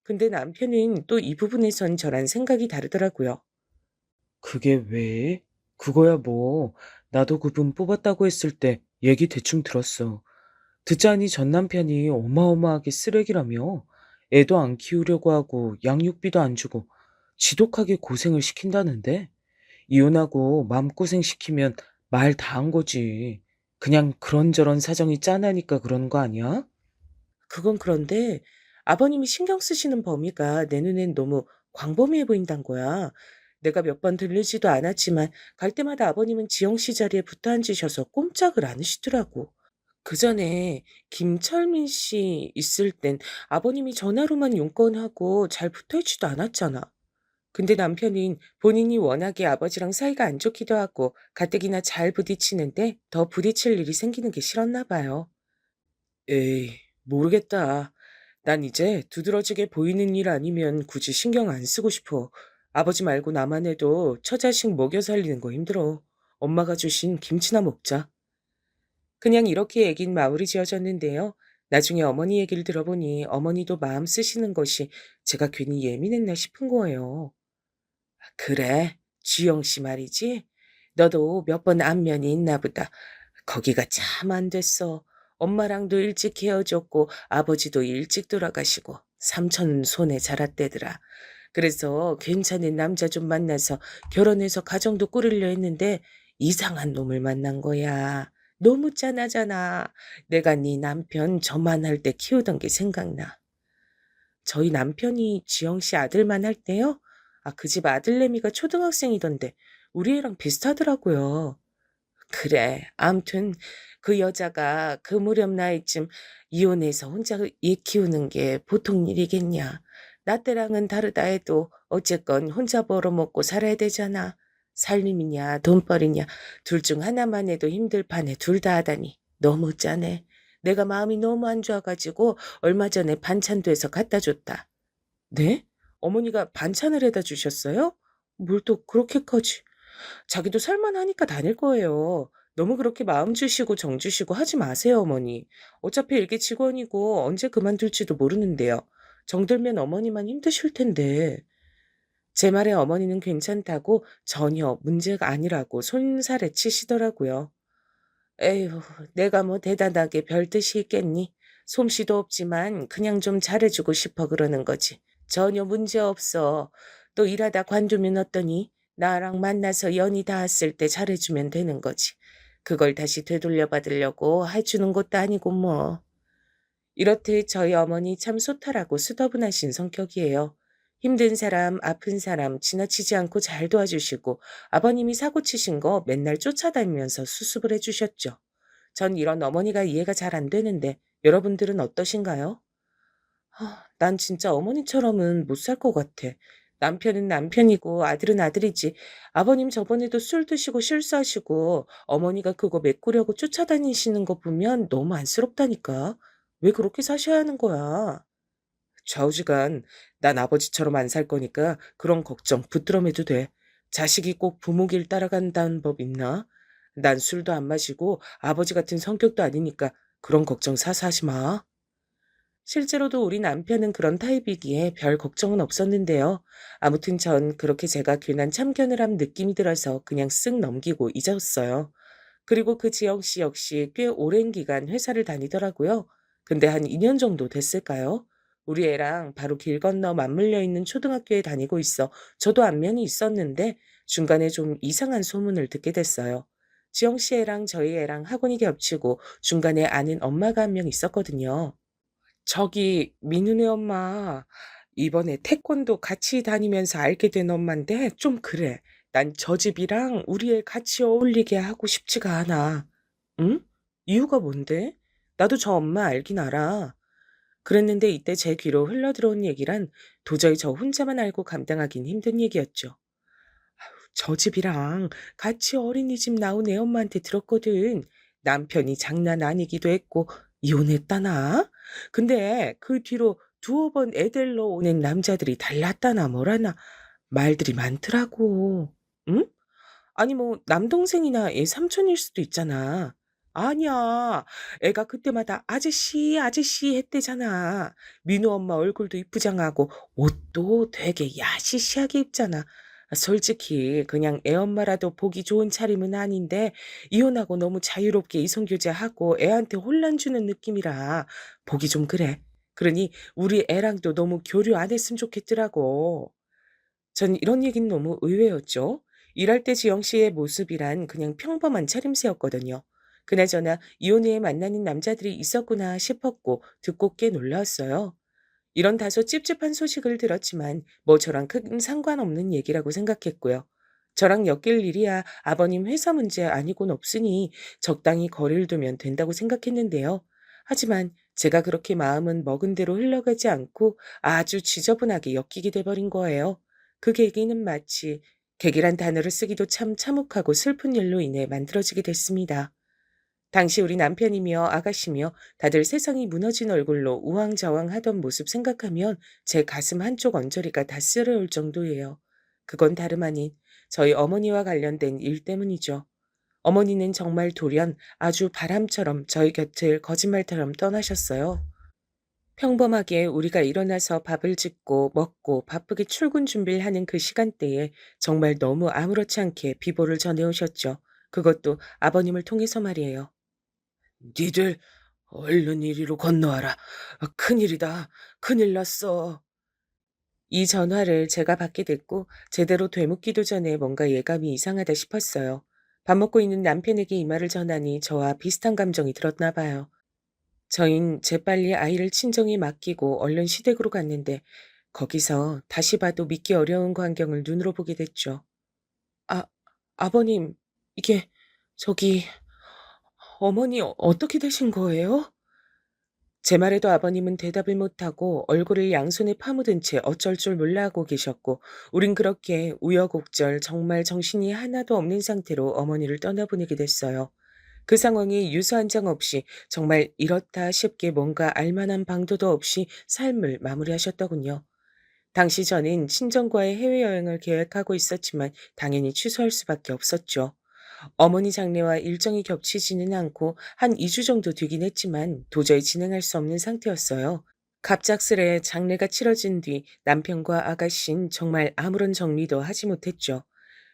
Speaker 2: 근데 남편은 또 이 부분에선 저랑 생각이 다르더라고요. 그게 왜? 그거야 뭐. 나도 그분 뽑았다고 했을 때 얘기 대충 들었어. 듣자니 전 남편이 어마어마하게 쓰레기라며 애도 안 키우려고 하고 양육비도 안 주고 지독하게 고생을 시킨다는데 이혼하고 마음고생 시키면 말 다 한 거지. 그냥 그런저런 사정이 짠하니까 그러는 거 아니야? 그건 그런데 아버님이 신경 쓰시는 범위가 내 눈엔 너무 광범위해 보인단 거야. 내가 몇 번 들르지도 않았지만 갈 때마다 아버님은 지영 씨 자리에 붙어 앉으셔서 꼼짝을 않으시더라고. 그전에 김철민 씨 있을 땐 아버님이 전화로만 용건하고 잘 붙어 있지도 않았잖아. 근데 남편은 본인이 워낙에 아버지랑 사이가 안 좋기도 하고 가뜩이나 잘 부딪히는데 더 부딪힐 일이 생기는 게 싫었나 봐요. 에이, 모르겠다. 난 이제 두드러지게 보이는 일 아니면 굳이 신경 안 쓰고 싶어. 아버지 말고 나만 해도 처자식 먹여 살리는 거 힘들어. 엄마가 주신 김치나 먹자. 그냥 이렇게 얘긴 마무리 지어졌는데요. 나중에 어머니 얘기를 들어보니 어머니도 마음 쓰시는 것이 제가 괜히 예민했나 싶은 거예요. 그래, 주영 씨 말이지? 너도 몇 번 안면이 있나 보다. 거기가 참 안 됐어. 엄마랑도 일찍 헤어졌고 아버지도 일찍 돌아가시고 삼촌 손에 자랐대더라. 그래서 괜찮은 남자 좀 만나서 결혼해서 가정도 꾸리려 했는데 이상한 놈을 만난 거야. 너무 짠하잖아. 내가 네 남편 저만할 때 키우던 게 생각나. 저희 남편이 지영 씨 아들만 할 때요? 아, 그 집 아들내미가 초등학생이던데 우리 애랑 비슷하더라고요. 그래. 암튼 그 여자가 그 무렵 나이쯤 이혼해서 혼자 애 키우는 게 보통 일이겠냐. 나 때랑은 다르다 해도 어쨌건 혼자 벌어먹고 살아야 되잖아. 살림이냐 돈벌이냐 둘 중 하나만 해도 힘들 판에 둘 다 하다니 너무 짜네. 내가 마음이 너무 안 좋아가지고 얼마 전에 반찬도 해서 갖다 줬다. 네? 어머니가 반찬을 해다 주셨어요? 뭘 또 그렇게까지. 자기도 살만하니까 다닐 거예요. 너무 그렇게 마음 주시고 정 주시고 하지 마세요, 어머니. 어차피 일개 직원이고 언제 그만둘지도 모르는데요. 정들면 어머니만 힘드실 텐데. 제 말에 어머니는 괜찮다고 전혀 문제가 아니라고 손살에 치시더라고요. 에휴, 내가 뭐 대단하게 별 뜻이 있겠니? 솜씨도 없지만 그냥 좀 잘해주고 싶어 그러는 거지. 전혀 문제 없어. 또 일하다 관두면 어떠니? 나랑 만나서 연이 닿았을 때 잘해주면 되는 거지. 그걸 다시 되돌려 받으려고 해주는 것도 아니고 뭐. 이렇듯 저희 어머니 참 소탈하고 수더분하신 성격이에요. 힘든 사람, 아픈 사람 지나치지 않고 잘 도와주시고 아버님이 사고 치신 거 맨날 쫓아다니면서 수습을 해주셨죠. 전 이런 어머니가 이해가 잘 안 되는데 여러분들은 어떠신가요? 난 진짜 어머니처럼은 못 살 것 같아. 남편은 남편이고 아들은 아들이지. 아버님 저번에도 술 드시고 실수하시고 어머니가 그거 메꾸려고 쫓아다니시는 거 보면 너무 안쓰럽다니까. 왜 그렇게 사셔야 하는 거야? 좌우지간 난 아버지처럼 안 살 거니까 그런 걱정 붙들어 매도 돼. 자식이 꼭 부모 길 따라간다는 법 있나? 난 술도 안 마시고 아버지 같은 성격도 아니니까 그런 걱정 사서 하지 마. 실제로도 우리 남편은 그런 타입이기에 별 걱정은 없었는데요. 아무튼 전 그렇게 제가 괜한 참견을 한 느낌이 들어서 그냥 쓱 넘기고 잊었어요. 그리고 그 지영 씨 역시 꽤 오랜 기간 회사를 다니더라고요. 근데 한 2년 정도 됐을까요? 우리 애랑 바로 길 건너 맞물려 있는 초등학교에 다니고 있어 저도 안면이 있었는데 중간에 좀 이상한 소문을 듣게 됐어요. 지영 씨 애랑 저희 애랑 학원이 겹치고 중간에 아는 엄마가 한 명 있었거든요. 저기 민우네 엄마 이번에 태권도 같이 다니면서 알게 된 엄마인데 좀 그래. 난 저 집이랑 우리 애 같이 어울리게 하고 싶지가 않아. 응? 이유가 뭔데? 나도 저 엄마 알긴 알아. 그랬는데 이때 제 귀로 흘러들어온 얘기란 도저히 저 혼자만 알고 감당하긴 힘든 얘기였죠. 저 집이랑 같이 어린이집 나온 애 엄마한테 들었거든. 남편이 장난 아니기도 했고 이혼했다나? 근데 그 뒤로 두어 번 애 데리러 오는 남자들이 달랐다나 뭐라나 말들이 많더라고. 응? 아니 뭐 남동생이나 애 삼촌일 수도 있잖아. 아니야. 애가 그때마다 아저씨 아저씨 했대잖아. 민우 엄마 얼굴도 이쁘장하고 옷도 되게 야시시하게 입잖아. 솔직히 그냥 애 엄마라도 보기 좋은 차림은 아닌데 이혼하고 너무 자유롭게 이성교제하고 애한테 혼란 주는 느낌이라 보기 좀 그래. 그러니 우리 애랑도 너무 교류 안 했으면 좋겠더라고. 전 이런 얘기는 너무 의외였죠. 일할 때 지영 씨의 모습이란 그냥 평범한 차림새였거든요. 그나저나 이혼 후에 만나는 남자들이 있었구나 싶었고 듣고 꽤 놀라웠어요. 이런 다소 찝찝한 소식을 들었지만 뭐 저랑 큰 상관없는 얘기라고 생각했고요. 저랑 엮일 일이야 아버님 회사 문제 아니곤 없으니 적당히 거리를 두면 된다고 생각했는데요. 하지만 제가 그렇게 마음은 먹은 대로 흘러가지 않고 아주 지저분하게 엮이게 돼버린 거예요. 그 계기는 마치 계기란 단어를 쓰기도 참 참혹하고 슬픈 일로 인해 만들어지게 됐습니다. 당시 우리 남편이며 아가씨며 다들 세상이 무너진 얼굴로 우왕좌왕하던 모습 생각하면 제 가슴 한쪽 언저리가 다 쓰러올 정도예요. 그건 다름 아닌 저희 어머니와 관련된 일 때문이죠. 어머니는 정말 돌연 아주 바람처럼 저희 곁을 거짓말처럼 떠나셨어요. 평범하게 우리가 일어나서 밥을 짓고 먹고 바쁘게 출근 준비를 하는 그 시간대에 정말 너무 아무렇지 않게 비보를 전해오셨죠. 그것도 아버님을 통해서 말이에요. 니들 얼른 이리로 건너와라. 큰일이다. 큰일 났어. 이 전화를 제가 받게 됐고 제대로 되묻기도 전에 뭔가 예감이 이상하다 싶었어요. 밥 먹고 있는 남편에게 이 말을 전하니 저와 비슷한 감정이 들었나 봐요. 저흰 재빨리 아이를 친정에 맡기고 얼른 시댁으로 갔는데 거기서 다시 봐도 믿기 어려운 광경을 눈으로 보게 됐죠. 아, 아버님, 이게 저기 어머니 어떻게 되신 거예요? 제 말에도 아버님은 대답을 못하고 얼굴을 양손에 파묻은 채 어쩔 줄 몰라 하고 계셨고 우린 그렇게 우여곡절 정말 정신이 하나도 없는 상태로 어머니를 떠나보내게 됐어요. 그 상황이 유서 한 장 없이 정말 이렇다 싶게 뭔가 알만한 방도도 없이 삶을 마무리하셨더군요. 당시 저는 친정과의 해외여행을 계획하고 있었지만 당연히 취소할 수밖에 없었죠. 어머니 장례와 일정이 겹치지는 않고 한 2주 정도 되긴 했지만 도저히 진행할 수 없는 상태였어요. 갑작스레 장례가 치러진 뒤 남편과 아가씨는 정말 아무런 정리도 하지 못했죠.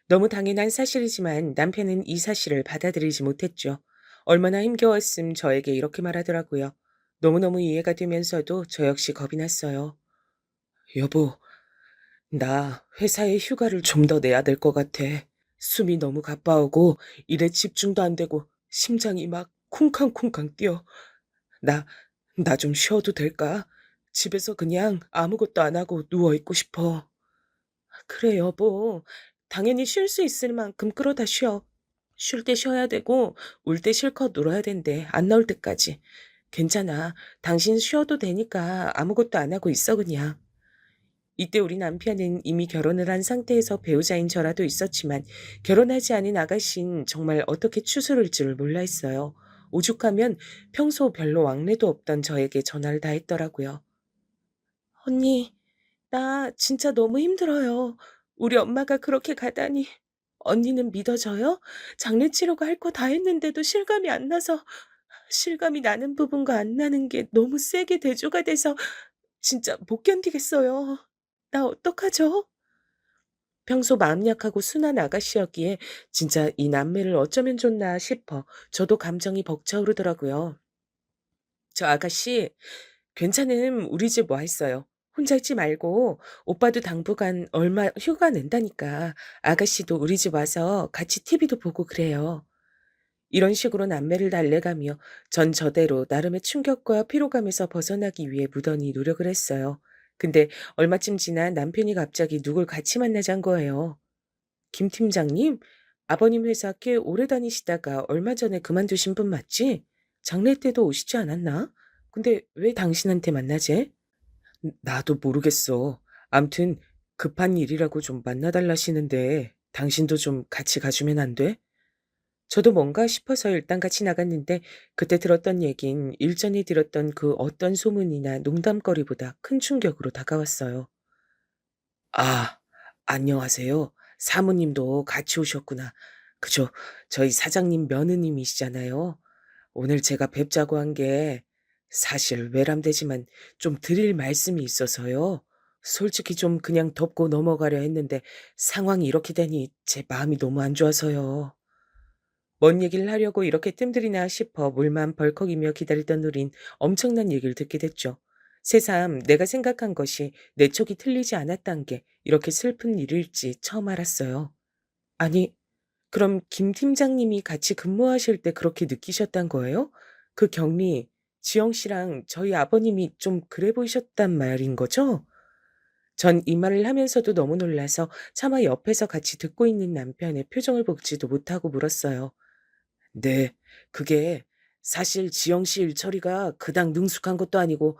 Speaker 2: 너무 당연한 사실이지만 남편은 이 사실을 받아들이지 못했죠. 얼마나 힘겨웠음 저에게 이렇게 말하더라고요. 너무너무 이해가 되면서도 저 역시 겁이 났어요. 여보, 나 회사에 휴가를 좀 더 내야 될 것 같아. 숨이 너무 가빠오고 일에 집중도 안 되고 심장이 막 쿵쾅쿵쾅 뛰어. 나, 나 좀 쉬어도 될까? 집에서 그냥 아무것도 안 하고 누워있고 싶어. 그래, 여보. 당연히 쉴 수 있을 만큼 끌어다 쉬어. 쉴 때 쉬어야 되고, 울 때 실컷 놀아야 된대. 안 나올 때까지. 괜찮아. 당신 쉬어도 되니까 아무것도 안 하고 있어, 그냥. 이때 우리 남편은 이미 결혼을 한 상태에서 배우자인 저라도 있었지만 결혼하지 않은 아가씨는 정말 어떻게 추스를 줄을 몰라 했어요. 오죽하면 평소 별로 왕래도 없던 저에게 전화를 다 했더라고요. 언니, 나 진짜 너무 힘들어요. 우리 엄마가 그렇게 가다니. 언니는 믿어져요? 장례치료가 할 거 다 했는데도 실감이 안 나서 실감이 나는 부분과 안 나는 게 너무 세게 대조가 돼서 진짜 못 견디겠어요. 나 어떡하죠? 평소 마음 약하고 순한 아가씨였기에 진짜 이 남매를 어쩌면 좋나 싶어 저도 감정이 벅차오르더라고요. 저 아가씨, 괜찮음 우리 집 와 있어요. 혼자 있지 말고 오빠도 당분간 얼마 휴가 낸다니까 아가씨도 우리 집 와서 같이 TV도 보고 그래요. 이런 식으로 남매를 달래가며 전 저대로 나름의 충격과 피로감에서 벗어나기 위해 무던히 노력을 했어요. 근데 얼마쯤 지나 남편이 갑자기 누굴 같이 만나자는 거예요. 김 팀장님, 아버님 회사 꽤 오래 다니시다가 얼마 전에 그만두신 분 맞지? 장례 때도 오시지 않았나? 근데 왜 당신한테 만나재? 나도 모르겠어. 암튼 급한 일이라고 좀 만나달라시는데 당신도 좀 같이 가주면 안 돼? 저도 뭔가 싶어서 일단 같이 나갔는데 그때 들었던 얘긴 일전에 들었던 그 어떤 소문이나 농담거리보다 큰 충격으로 다가왔어요. 아, 안녕하세요. 사모님도 같이 오셨구나. 그죠? 저희 사장님 며느님이시잖아요. 오늘 제가 뵙자고 한 게 사실 외람되지만 좀 드릴 말씀이 있어서요. 솔직히 좀 그냥 덮고 넘어가려 했는데 상황이 이렇게 되니 제 마음이 너무 안 좋아서요. 뭔 얘기를 하려고 이렇게 뜸들이나 싶어 물만 벌컥이며 기다리던 우린 엄청난 얘기를 듣게 됐죠. 새삼 내가 생각한 것이 내 촉이 틀리지 않았단 게 이렇게 슬픈 일일지 처음 알았어요. 아니, 그럼 김 팀장님이 같이 근무하실 때 그렇게 느끼셨단 거예요? 그 격리, 지영 씨랑 저희 아버님이 좀 그래 보이셨단 말인 거죠? 전 이 말을 하면서도 너무 놀라서 차마 옆에서 같이 듣고 있는 남편의 표정을 보지도 못하고 물었어요. 네. 그게 사실 지영 씨 일처리가 그닥 능숙한 것도 아니고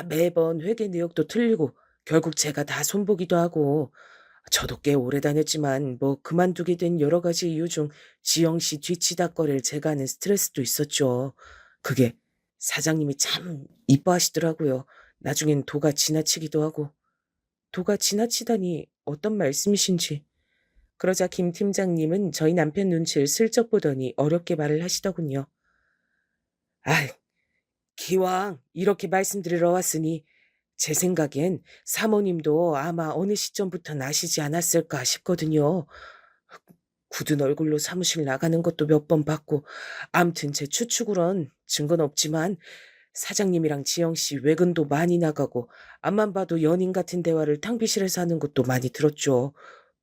Speaker 2: 매번 회계 내역도 틀리고 결국 제가 다 손보기도 하고 저도 꽤 오래 다녔지만 뭐 그만두게 된 여러 가지 이유 중 지영 씨 뒤치다꺼리를 제가 하는 스트레스도 있었죠. 그게 사장님이 참 이뻐하시더라고요. 나중엔 도가 지나치기도 하고. 도가 지나치다니 어떤 말씀이신지. 그러자 김 팀장님은 저희 남편 눈치를 슬쩍 보더니 어렵게 말을 하시더군요. 아, 기왕 이렇게 말씀드리러 왔으니 제 생각엔 사모님도 아마 어느 시점부터 나시지 않았을까 싶거든요. 굳은 얼굴로 사무실 나가는 것도 몇 번 봤고, 암튼 제 추측으론 증거는 없지만 사장님이랑 지영 씨 외근도 많이 나가고, 앞만 봐도 연인 같은 대화를 탕비실에서 하는 것도 많이 들었죠.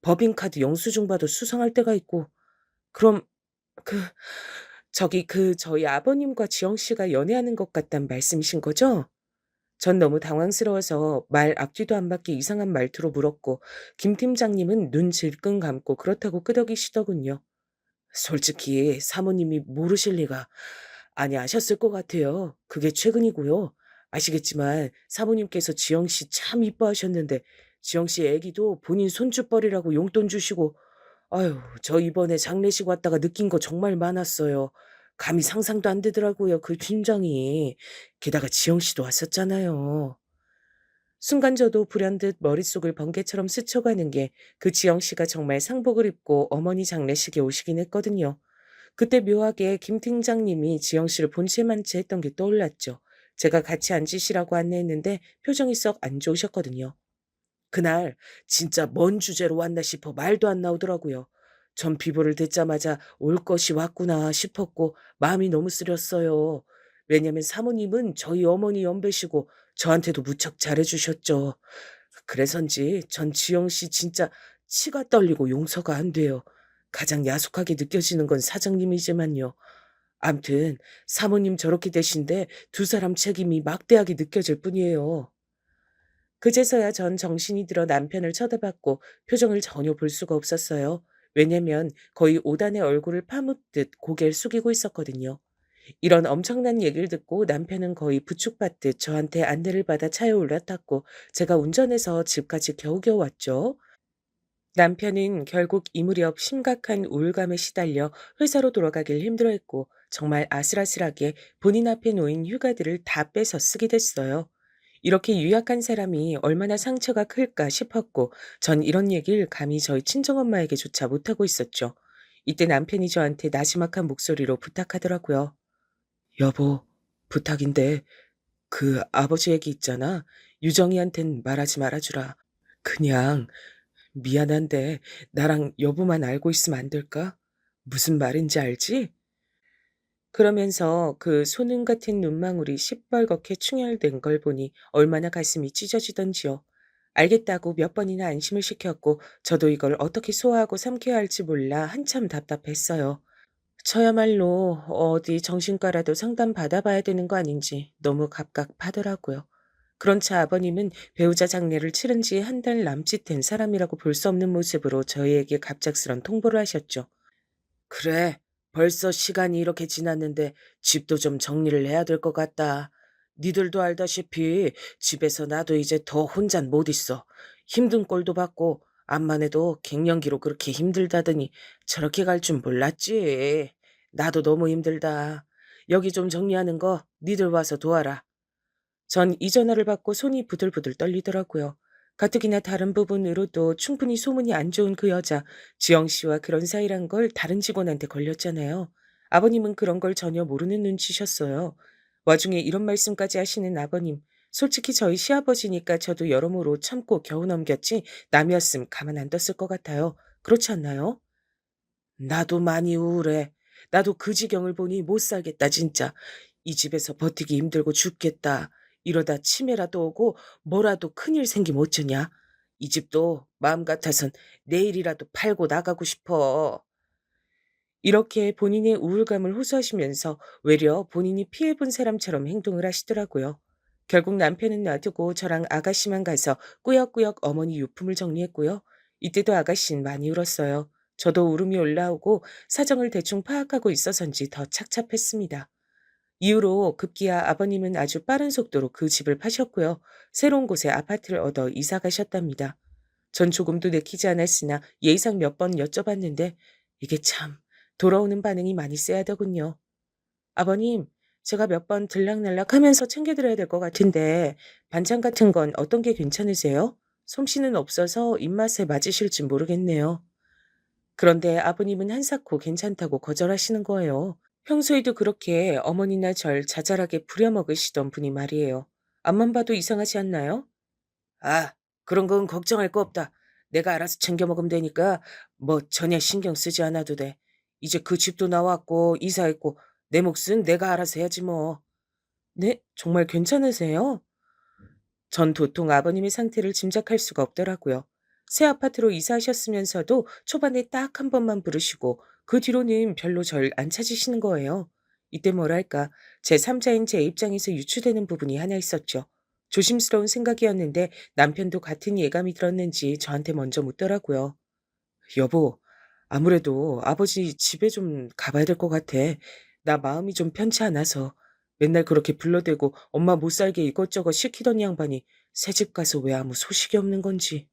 Speaker 2: 법인카드 영수증 봐도 수상할 때가 있고, 그럼 그 저희 아버님과 지영 씨가 연애하는 것 같단 말씀이신 거죠? 전 너무 당황스러워서 말 앞뒤도 안 맞게 이상한 말투로 물었고 김 팀장님은 눈 질끈 감고 그렇다고 끄덕이시더군요. 솔직히 사모님이 모르실 리가 아니 아셨을 것 같아요. 그게 최근이고요. 아시겠지만 사모님께서 지영 씨 참 이뻐하셨는데 지영 씨 애기도 본인 손주뻘이라고 용돈 주시고 아유 저 이번에 장례식 왔다가 느낀 거 정말 많았어요. 감히 상상도 안 되더라고요 그 심정이. 게다가 지영 씨도 왔었잖아요. 순간 저도 불현듯 머릿속을 번개처럼 스쳐가는 게 그 지영 씨가 정말 상복을 입고 어머니 장례식에 오시긴 했거든요. 그때 묘하게 김 팀장님이 지영 씨를 본체만 채 했던 게 떠올랐죠. 제가 같이 앉으시라고 안내했는데 표정이 썩 안 좋으셨거든요. 그날 진짜 뭔 주제로 왔나 싶어 말도 안 나오더라고요. 전 비보를 듣자마자 올 것이 왔구나 싶었고 마음이 너무 쓰렸어요. 왜냐면 사모님은 저희 어머니 연배시고 저한테도 무척 잘해주셨죠. 그래서인지 전 지영 씨 진짜 치가 떨리고 용서가 안 돼요. 가장 야속하게 느껴지는 건 사장님이지만요. 암튼 사모님 저렇게 되신데 두 사람 책임이 막대하게 느껴질 뿐이에요. 그제서야 전 정신이 들어 남편을 쳐다봤고 표정을 전혀 볼 수가 없었어요. 왜냐면 거의 오단의 얼굴을 파묻듯 고개를 숙이고 있었거든요. 이런 엄청난 얘기를 듣고 남편은 거의 부축받듯 저한테 안내를 받아 차에 올라탔고 제가 운전해서 집까지 겨우겨우 왔죠. 남편은 결국 이 무렵 심각한 우울감에 시달려 회사로 돌아가길 힘들어했고 정말 아슬아슬하게 본인 앞에 놓인 휴가들을 다 빼서 쓰게 됐어요. 이렇게 유약한 사람이 얼마나 상처가 클까 싶었고 전 이런 얘기를 감히 저희 친정엄마에게조차 못하고 있었죠. 이때 남편이 저한테 나지막한 목소리로 부탁하더라고요. 여보, 부탁인데 그 아버지 얘기 있잖아. 유정이한텐 말하지 말아주라. 그냥 미안한데 나랑 여보만 알고 있으면 안 될까? 무슨 말인지 알지? 그러면서 그 소눈 같은 눈망울이 시뻘겋게 충혈된 걸 보니 얼마나 가슴이 찢어지던지요. 알겠다고 몇 번이나 안심을 시켰고 저도 이걸 어떻게 소화하고 삼켜야 할지 몰라 한참 답답했어요. 저야말로 어디 정신과라도 상담 받아봐야 되는 거 아닌지 너무 갑갑하더라고요. 그런 차 아버님은 배우자 장례를 치른 지 한 달 남짓 된 사람이라고 볼 수 없는 모습으로 저희에게 갑작스런 통보를 하셨죠. 그래, 벌써 시간이 이렇게 지났는데 집도 좀 정리를 해야 될 것 같다. 니들도 알다시피 집에서 나도 이제 더 혼잔 못 있어. 힘든 꼴도 봤고 암만 해도 갱년기로 그렇게 힘들다더니 저렇게 갈 줄 몰랐지. 나도 너무 힘들다. 여기 좀 정리하는 거 니들 와서 도와라. 전 이 전화를 받고 손이 부들부들 떨리더라고요. 가뜩이나 다른 부분으로도 충분히 소문이 안 좋은 그 여자, 지영 씨와 그런 사이란 걸 다른 직원한테 걸렸잖아요. 아버님은 그런 걸 전혀 모르는 눈치셨어요. 와중에 이런 말씀까지 하시는 아버님, 솔직히 저희 시아버지니까 저도 여러모로 참고 겨우 넘겼지 남이었음 가만 안 뒀을 것 같아요. 그렇지 않나요? 나도 많이 우울해. 나도 그 지경을 보니 못 살겠다, 진짜. 이 집에서 버티기 힘들고 죽겠다. 이러다 치매라도 오고 뭐라도 큰일 생기면 어쩌냐. 이 집도 마음 같아선 내일이라도 팔고 나가고 싶어. 이렇게 본인의 우울감을 호소하시면서 외려 본인이 피해본 사람처럼 행동을 하시더라고요. 결국 남편은 놔두고 저랑 아가씨만 가서 꾸역꾸역 어머니 유품을 정리했고요. 이때도 아가씨는 많이 울었어요. 저도 울음이 올라오고 사정을 대충 파악하고 있어서인지 더 착잡했습니다. 이후로 급기야 아버님은 아주 빠른 속도로 그 집을 파셨고요. 새로운 곳에 아파트를 얻어 이사 가셨답니다. 전 조금도 내키지 않았으나 예의상 몇 번 여쭤봤는데 이게 참 돌아오는 반응이 많이 쎄하더군요. 아버님, 제가 몇 번 들락날락하면서 챙겨드려야 될 것 같은데 반찬 같은 건 어떤 게 괜찮으세요? 솜씨는 없어서 입맛에 맞으실지 모르겠네요. 그런데 아버님은 한사코 괜찮다고 거절하시는 거예요. 평소에도 그렇게 어머니나 절 자잘하게 부려먹으시던 분이 말이에요. 앞만 봐도 이상하지 않나요? 아, 그런 건 걱정할 거 없다. 내가 알아서 챙겨 먹으면 되니까 뭐 전혀 신경 쓰지 않아도 돼. 이제 그 집도 나왔고 이사했고 내 몫은 내가 알아서 해야지 뭐. 네? 정말 괜찮으세요? 전 도통 아버님의 상태를 짐작할 수가 없더라고요. 새 아파트로 이사하셨으면서도 초반에 딱 한 번만 부르시고 그 뒤로는 별로 절 안 찾으시는 거예요. 이때 뭐랄까, 제3자인 제 입장에서 유추되는 부분이 하나 있었죠. 조심스러운 생각이었는데 남편도 같은 예감이 들었는지 저한테 먼저 묻더라고요. 여보, 아무래도 아버지 집에 좀 가봐야 될 것 같아. 나 마음이 좀 편치 않아서. 맨날 그렇게 불러대고 엄마 못 살게 이것저것 시키던 양반이 새집 가서 왜 아무 소식이 없는 건지.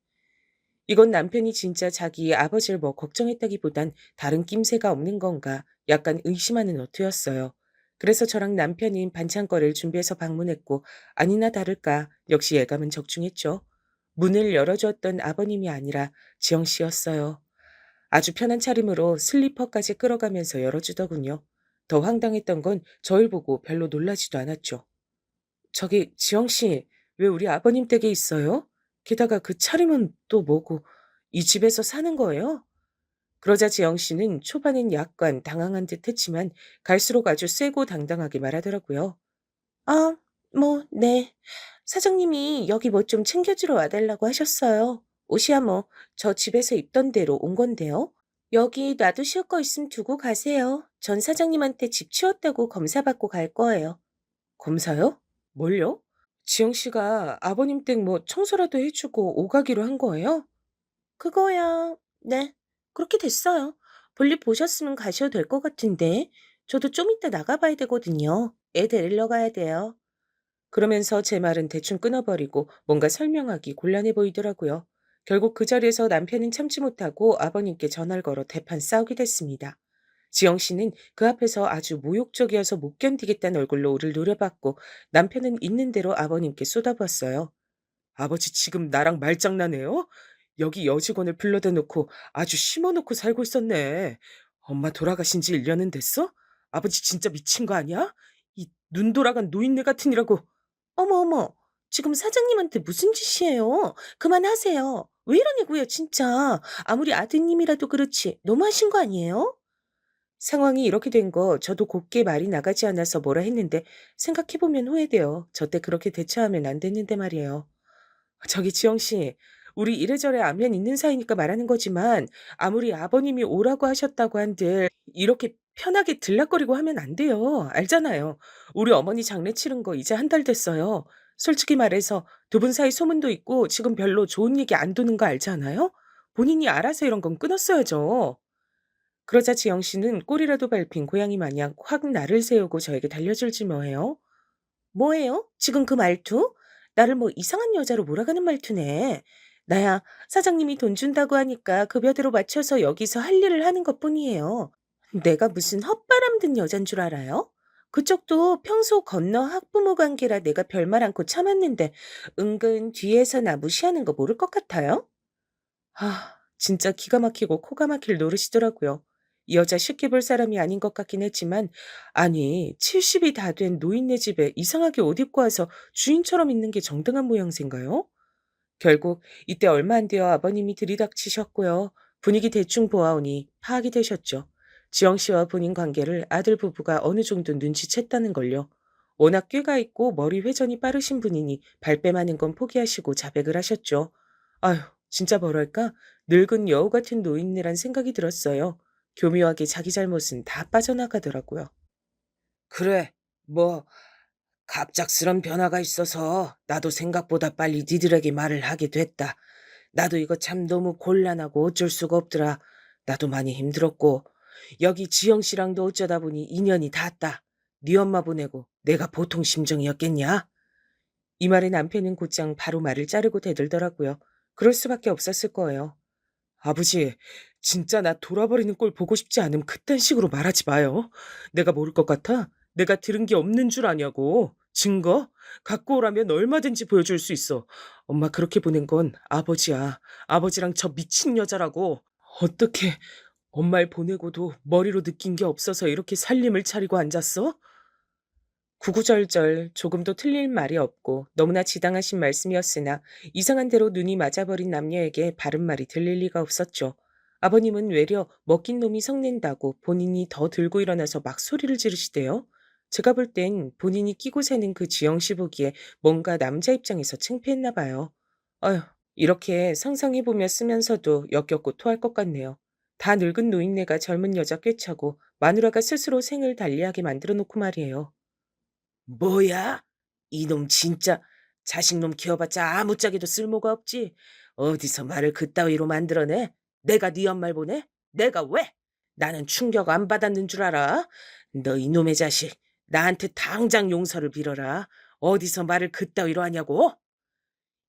Speaker 2: 이건 남편이 진짜 자기 아버지를 뭐 걱정했다기보단 다른 낌새가 없는 건가 약간 의심하는 어투였어요. 그래서 저랑 남편인 반찬거리를 준비해서 방문했고 아니나 다를까 역시 예감은 적중했죠. 문을 열어주었던 아버님이 아니라 지영 씨였어요. 아주 편한 차림으로 슬리퍼까지 끌어가면서 열어주더군요. 더 황당했던 건 저를 보고 별로 놀라지도 않았죠. 저기 지영 씨, 왜 우리 아버님 댁에 있어요? 게다가 그 차림은 또 뭐고 이 집에서 사는 거예요? 그러자 지영 씨는 초반엔 약간 당황한 듯 했지만 갈수록 아주 세고 당당하게 말하더라고요. 아, 뭐, 네. 사장님이 여기 뭐 좀 챙겨주러 와달라고 하셨어요. 옷이야 뭐, 저 집에서 입던 대로 온 건데요. 여기 놔두실 거 있으면 두고 가세요. 전 사장님한테 집 치웠다고 검사받고 갈 거예요. 검사요? 뭘요? 지영 씨가 아버님 댁 뭐 청소라도 해주고 오가기로 한 거예요? 그거야, 네. 그렇게 됐어요. 볼일 보셨으면 가셔도 될 것 같은데. 저도 좀 이따 나가봐야 되거든요. 애 데리러 가야 돼요. 그러면서 제 말은 대충 끊어버리고 뭔가 설명하기 곤란해 보이더라고요. 결국 그 자리에서 남편은 참지 못하고 아버님께 전화를 걸어 대판 싸우게 됐습니다. 지영 씨는 그 앞에서 아주 모욕적이어서 못 견디겠다는 얼굴로 우리를 노려봤고 남편은 있는 대로 아버님께 쏟아부었어요. 아버지 지금 나랑 말장난해요? 여기 여직원을 불러다 놓고 아주 심어놓고 살고 있었네. 엄마 돌아가신 지 1년은 됐어? 아버지 진짜 미친 거 아니야? 이 눈 돌아간 노인네 같으니라고. 어머, 어머. 지금 사장님한테 무슨 짓이에요? 그만하세요. 왜 이러냐고요, 진짜. 아무리 아드님이라도 그렇지. 너무하신 거 아니에요? 상황이 이렇게 된 거 저도 곱게 말이 나가지 않아서 뭐라 했는데 생각해보면 후회돼요. 저 때 그렇게 대처하면 안 됐는데 말이에요. 저기 지영 씨, 우리 이래저래 안면 있는 사이니까 말하는 거지만 아무리 아버님이 오라고 하셨다고 한들 이렇게 편하게 들락거리고 하면 안 돼요. 알잖아요. 우리 어머니 장례 치른 거 이제 한 달 됐어요. 솔직히 말해서 두 분 사이 소문도 있고 지금 별로 좋은 얘기 안 도는 거 알잖아요. 본인이 알아서 이런 건 끊었어야죠. 그러자 지영 씨는 꼬리라도 밟힌 고양이 마냥 확 날을 세우고 저에게 달려들지 뭐해요. 뭐예요? 지금 그 말투? 나를 뭐 이상한 여자로 몰아가는 말투네. 나야 사장님이 돈 준다고 하니까 급여대로 맞춰서 여기서 할 일을 하는 것뿐이에요. 내가 무슨 헛바람 든 여잔 줄 알아요? 그쪽도 평소 건너 학부모 관계라 내가 별말 않고 참았는데 은근 뒤에서 나 무시하는 거 모를 것 같아요? 진짜 기가 막히고 코가 막힐 노릇이더라고요. 이 여자 쉽게 볼 사람이 아닌 것 같긴 했지만, 아니, 70이 다 된 노인네 집에 이상하게 옷 입고 와서 주인처럼 있는 게 정당한 모양새인가요? 결국 이때 얼마 안 되어 아버님이 들이닥치셨고요. 분위기 대충 보아오니 파악이 되셨죠. 지영 씨와 본인 관계를 아들 부부가 어느 정도 눈치챘다는 걸요. 워낙 꾀가 있고 머리 회전이 빠르신 분이니 발뺌하는 건 포기하시고 자백을 하셨죠. 아휴, 진짜 뭐랄까? 늙은 여우 같은 노인네란 생각이 들었어요. 교묘하게 자기 잘못은 다 빠져나가더라고요. 그래, 뭐, 갑작스런 변화가 있어서 나도 생각보다 빨리 니들에게 말을 하게 됐다. 나도 이거 참 너무 곤란하고 어쩔 수가 없더라. 나도 많이 힘들었고, 여기 지영 씨랑도 어쩌다 보니 인연이 닿았다. 네 엄마 보내고 내가 보통 심정이었겠냐? 이 말에 남편은 곧장 바로 말을 자르고 대들더라고요. 그럴 수밖에 없었을 거예요. 아버지, 진짜 나 돌아버리는 꼴 보고 싶지 않으면 그딴 식으로 말하지 마요. 내가 모를 것 같아? 내가 들은 게 없는 줄 아냐고. 증거? 갖고 오라면 얼마든지 보여줄 수 있어. 엄마 그렇게 보낸 건 아버지야. 아버지랑 저 미친 여자라고. 어떻게 엄마를 보내고도 머리로 느낀 게 없어서 이렇게 살림을 차리고 앉았어? 구구절절 조금도 틀릴 말이 없고 너무나 지당하신 말씀이었으나 이상한 대로 눈이 맞아버린 남녀에게 바른 말이 들릴 리가 없었죠. 아버님은 외려 먹긴 놈이 성낸다고 본인이 더 들고 일어나서 막 소리를 지르시대요. 제가 볼 땐 본인이 끼고 사는 그 지영 씨 보기에 뭔가 남자 입장에서 창피했나 봐요. 어휴, 이렇게 상상해보며 쓰면서도 역겹고 토할 것 같네요. 다 늙은 노인네가 젊은 여자 꿰차고 마누라가 스스로 생을 달리하게 만들어 놓고 말이에요. 뭐야? 이놈 진짜 자식놈 키워봤자 아무짝에도 쓸모가 없지. 어디서 말을 그따위로 만들어내? 내가 네 엄마를 보내? 내가 왜? 나는 충격 안 받았는 줄 알아? 너 이놈의 자식, 나한테 당장 용서를 빌어라. 어디서 말을 그따위로 하냐고?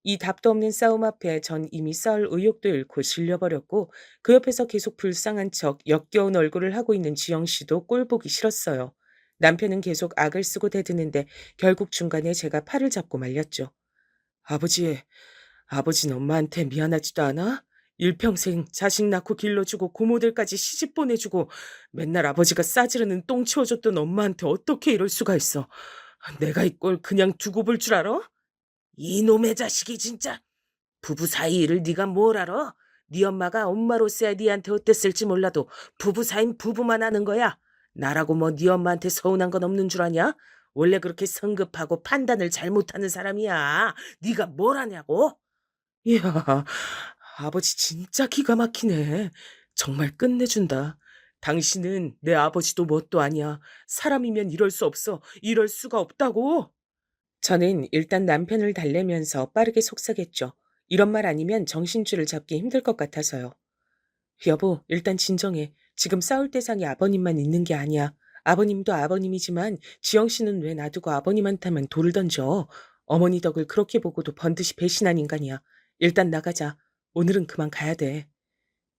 Speaker 2: 이 답도 없는 싸움 앞에 전 이미 싸울 의욕도 잃고 질려버렸고 그 옆에서 계속 불쌍한 척 역겨운 얼굴을 하고 있는 지영 씨도 꼴 보기 싫었어요. 남편은 계속 악을 쓰고 대드는데 결국 중간에 제가 팔을 잡고 말렸죠. 아버지, 아버지는 엄마한테 미안하지도 않아? 일평생 자식 낳고 길러주고 고모들까지 시집 보내주고 맨날 아버지가 싸지르는 똥 치워줬던 엄마한테 어떻게 이럴 수가 있어? 내가 이 꼴 그냥 두고 볼 줄 알아? 이놈의 자식이 진짜. 부부 사이 일을 네가 뭘 알아? 네 엄마가 엄마로서야 네한테 어땠을지 몰라도 부부 사이는 부부만 아는 거야. 나라고 뭐 네 엄마한테 서운한 건 없는 줄 아냐? 원래 그렇게 성급하고 판단을 잘못하는 사람이야. 네가 뭘 아냐고? 이야, 아버지 진짜 기가 막히네. 정말 끝내준다. 당신은 내 아버지도 뭣도 아니야. 사람이면 이럴 수 없어. 이럴 수가 없다고. 저는 일단 남편을 달래면서 빠르게 속삭였죠. 이런 말 아니면 정신줄을 잡기 힘들 것 같아서요. 여보, 일단 진정해. 지금 싸울 대상이 아버님만 있는 게 아니야. 아버님도 아버님이지만 지영 씨는 왜 놔두고 아버님한테만 돌을 던져. 어머니 덕을 그렇게 보고도 번듯이 배신한 인간이야. 일단 나가자. 오늘은 그만 가야 돼.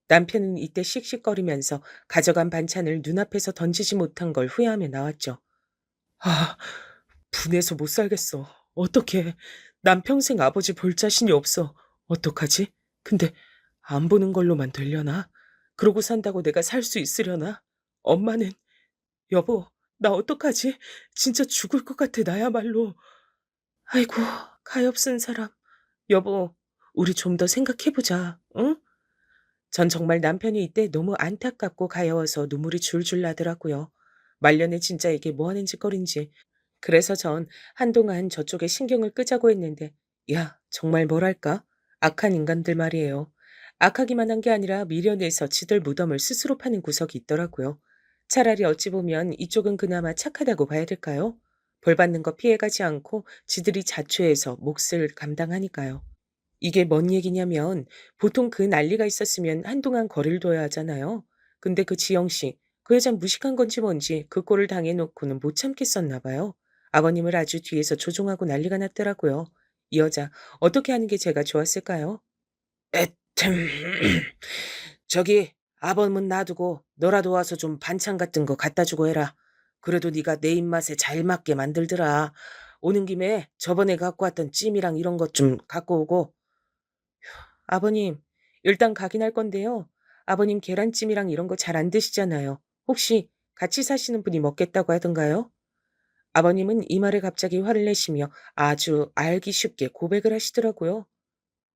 Speaker 2: 남편은 이때 씩씩거리면서 가져간 반찬을 눈앞에서 던지지 못한 걸 후회하며 나왔죠. 아, 분해서 못 살겠어. 어떡해. 난 평생 아버지 볼 자신이 없어. 어떡하지? 근데 안 보는 걸로만 되려나? 그러고 산다고 내가 살 수 있으려나? 엄마는, 여보, 나 어떡하지? 진짜 죽을 것 같아, 나야말로. 아이고, 가엾은 사람. 여보, 우리 좀 더 생각해보자, 응? 전 정말 남편이 이때 너무 안타깝고 가여워서 눈물이 줄줄 나더라고요. 말년에 진짜 이게 뭐 하는 짓거리인지. 그래서 전 한동안 저쪽에 신경을 끄자고 했는데, 야, 정말 뭐랄까? 악한 인간들 말이에요. 악하기만 한 게 아니라 미련해서 지들 무덤을 스스로 파는 구석이 있더라고요. 차라리 어찌 보면 이쪽은 그나마 착하다고 봐야 될까요? 벌 받는 거 피해가지 않고 지들이 자초해서 몫을 감당하니까요. 이게 뭔 얘기냐면 보통 그 난리가 있었으면 한동안 거리를 둬야 하잖아요. 근데 그 지영 씨, 그 여잔 무식한 건지 뭔지 그 꼴을 당해놓고는 못 참겠었나 봐요. 아버님을 아주 뒤에서 조종하고 난리가 났더라고요. 이 여자 어떻게 하는 게 제가 좋았을까요? 에템. 저기 아범은 놔두고 너라도 와서 좀 반찬 같은 거 갖다 주고 해라. 그래도 네가 내 입맛에 잘 맞게 만들더라. 오는 김에 저번에 갖고 왔던 찜이랑 이런 것 좀 갖고 오고. 아버님, 일단 가긴 할 건데요. 아버님 계란찜이랑 이런 거 잘 안 드시잖아요. 혹시 같이 사시는 분이 먹겠다고 하던가요? 아버님은 이 말에 갑자기 화를 내시며 아주 알기 쉽게 고백을 하시더라고요.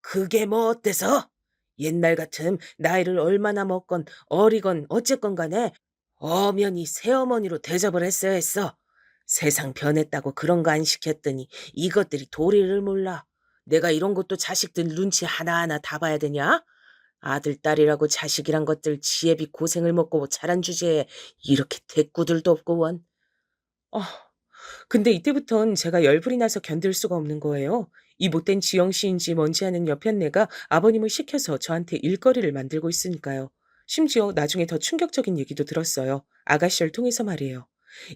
Speaker 2: 그게 뭐 어때서? 옛날 같음 나이를 얼마나 먹건 어리건 어쨌건 간에 엄연히 새어머니로 대접을 했어야 했어. 세상 변했다고 그런 거 안 시켰더니 이것들이 도리를 몰라. 내가 이런 것도 자식들 눈치 하나하나 다 봐야 되냐? 아들, 딸이라고 자식이란 것들 지혜비 고생을 먹고 자란 주제에 이렇게 대꾸들도 없고 원. 어, 근데 이때부턴 제가 열불이 나서 견딜 수가 없는 거예요. 이 못된 지영 씨인지 뭔지 아는 여편네가 아버님을 시켜서 저한테 일거리를 만들고 있으니까요. 심지어 나중에 더 충격적인 얘기도 들었어요. 아가씨를 통해서 말이에요.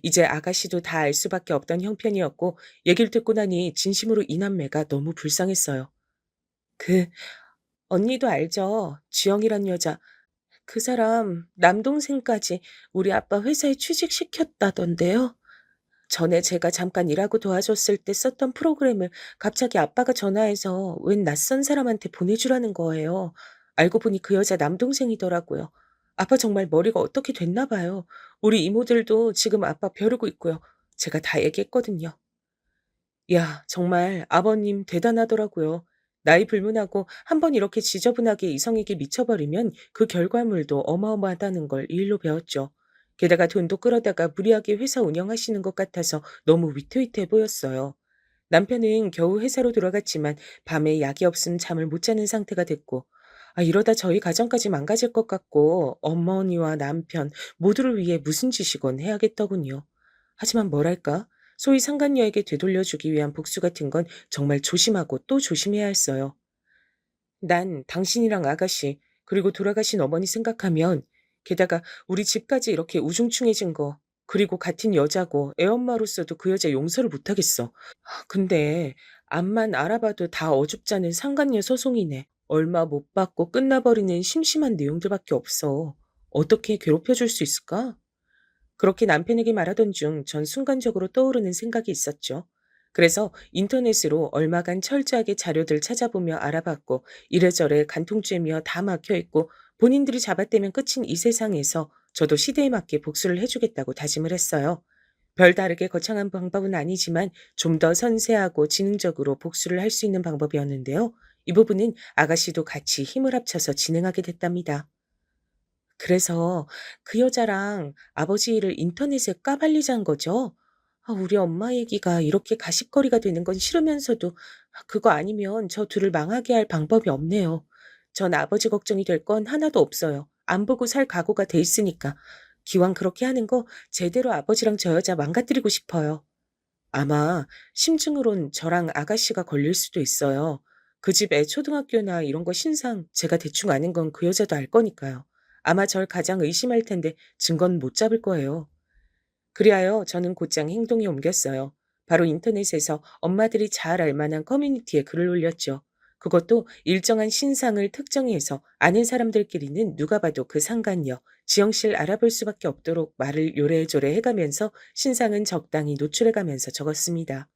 Speaker 2: 이제 아가씨도 다 알 수밖에 없던 형편이었고 얘기를 듣고 나니 진심으로 이 남매가 너무 불쌍했어요. 그 언니도 알죠? 지영이란 여자. 그 사람 남동생까지 우리 아빠 회사에 취직시켰다던데요. 전에 제가 잠깐 일하고 도와줬을 때 썼던 프로그램을 갑자기 아빠가 전화해서 웬 낯선 사람한테 보내주라는 거예요. 알고 보니 그 여자 남동생이더라고요. 아빠 정말 머리가 어떻게 됐나 봐요. 우리 이모들도 지금 아빠 벼르고 있고요. 제가 다 얘기했거든요. 야, 정말 아버님 대단하더라고요. 나이 불문하고 한번 이렇게 지저분하게 이성에게 미쳐버리면 그 결과물도 어마어마하다는 걸 이 일로 배웠죠. 게다가 돈도 끌어다가 무리하게 회사 운영하시는 것 같아서 너무 위태위태해 보였어요. 남편은 겨우 회사로 돌아갔지만 밤에 약이 없음 잠을 못 자는 상태가 됐고 이러다 저희 가정까지 망가질 것 같고 어머니와 남편 모두를 위해 무슨 짓이건 해야겠더군요. 하지만 뭐랄까? 소위 상간녀에게 되돌려주기 위한 복수 같은 건 정말 조심하고 또 조심해야 했어요. 난 당신이랑 아가씨, 그리고 돌아가신 어머니 생각하면, 게다가 우리 집까지 이렇게 우중충해진 거, 그리고 같은 여자고 애엄마로서도 그 여자 용서를 못하겠어. 근데 앞만 알아봐도 다 어줍잖은 상간녀 소송이네. 얼마 못 받고 끝나버리는 심심한 내용들밖에 없어. 어떻게 괴롭혀줄 수 있을까? 그렇게 남편에게 말하던 중 전 순간적으로 떠오르는 생각이 있었죠. 그래서 인터넷으로 얼마간 철저하게 자료들 찾아보며 알아봤고 이래저래 간통죄며 다 막혀 있고 본인들이 잡아떼면 끝인 이 세상에서 저도 시대에 맞게 복수를 해주겠다고 다짐을 했어요. 별다르게 거창한 방법은 아니지만 좀 더 선세하고 지능적으로 복수를 할 수 있는 방법이었는데요. 이 부분은 아가씨도 같이 힘을 합쳐서 진행하게 됐답니다. 그래서 그 여자랑 아버지 일을 인터넷에 까발리자는 거죠. 우리 엄마 얘기가 이렇게 가십거리가 되는 건 싫으면서도 그거 아니면 저 둘을 망하게 할 방법이 없네요. 전 아버지 걱정이 될 건 하나도 없어요. 안 보고 살 각오가 돼 있으니까. 기왕 그렇게 하는 거 제대로 아버지랑 저 여자 망가뜨리고 싶어요. 아마 심증으론 저랑 아가씨가 걸릴 수도 있어요. 그 집 애 초등학교나 이런 거 신상 제가 대충 아는 건 그 여자도 알 거니까요. 아마 절 가장 의심할 텐데 증거는 못 잡을 거예요. 그리하여 저는 곧장 행동에 옮겼어요. 바로 인터넷에서 엄마들이 잘 알 만한 커뮤니티에 글을 올렸죠. 그것도 일정한 신상을 특정해서 아는 사람들끼리는 누가 봐도 그 상간녀, 지영씨를 알아볼 수밖에 없도록 말을 요래조래 해가면서 신상은 적당히 노출해가면서 적었습니다.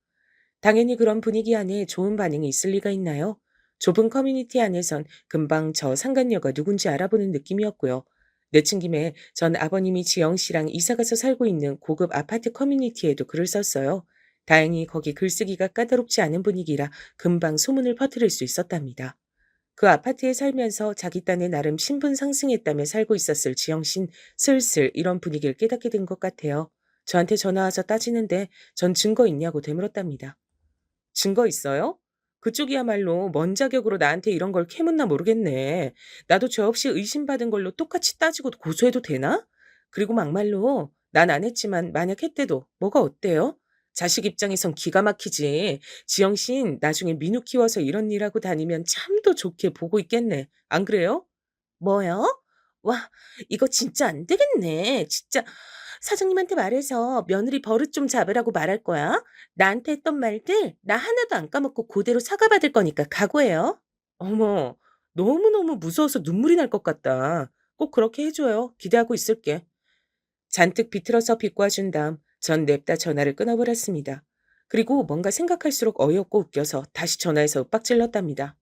Speaker 2: 당연히 그런 분위기 안에 좋은 반응이 있을 리가 있나요? 좁은 커뮤니티 안에선 금방 저 상간녀가 누군지 알아보는 느낌이었고요. 내친 김에 전 아버님이 지영 씨랑 이사가서 살고 있는 고급 아파트 커뮤니티에도 글을 썼어요. 다행히 거기 글쓰기가 까다롭지 않은 분위기라 금방 소문을 퍼뜨릴 수 있었답니다. 그 아파트에 살면서 자기 딴에 나름 신분 상승했다며 살고 있었을 지영 씨는 슬슬 이런 분위기를 깨닫게 된 것 같아요. 저한테 전화 와서 따지는데 전 증거 있냐고 되물었답니다. 증거 있어요? 그쪽이야말로 뭔 자격으로 나한테 이런 걸 캐묻나 모르겠네. 나도 죄 없이 의심받은 걸로 똑같이 따지고 고소해도 되나? 그리고 막말로 난 안 했지만 만약 했대도 뭐가 어때요? 자식 입장에선 기가 막히지. 지영 씨는 나중에 민우 키워서 이런 일 하고 다니면 참도 좋게 보고 있겠네. 안 그래요? 뭐요? 와, 이거 진짜 안 되겠네. 진짜 사장님한테 말해서 며느리 버릇 좀 잡으라고 말할 거야. 나한테 했던 말들 나 하나도 안 까먹고 그대로 사과받을 거니까 각오해요. 어머, 너무너무 무서워서 눈물이 날 것 같다. 꼭 그렇게 해줘요. 기대하고 있을게. 잔뜩 비틀어서 비꼬아준 다음 전 냅다 전화를 끊어버렸습니다. 그리고 뭔가 생각할수록 어이없고 웃겨서 다시 전화해서 윽박질렀답니다.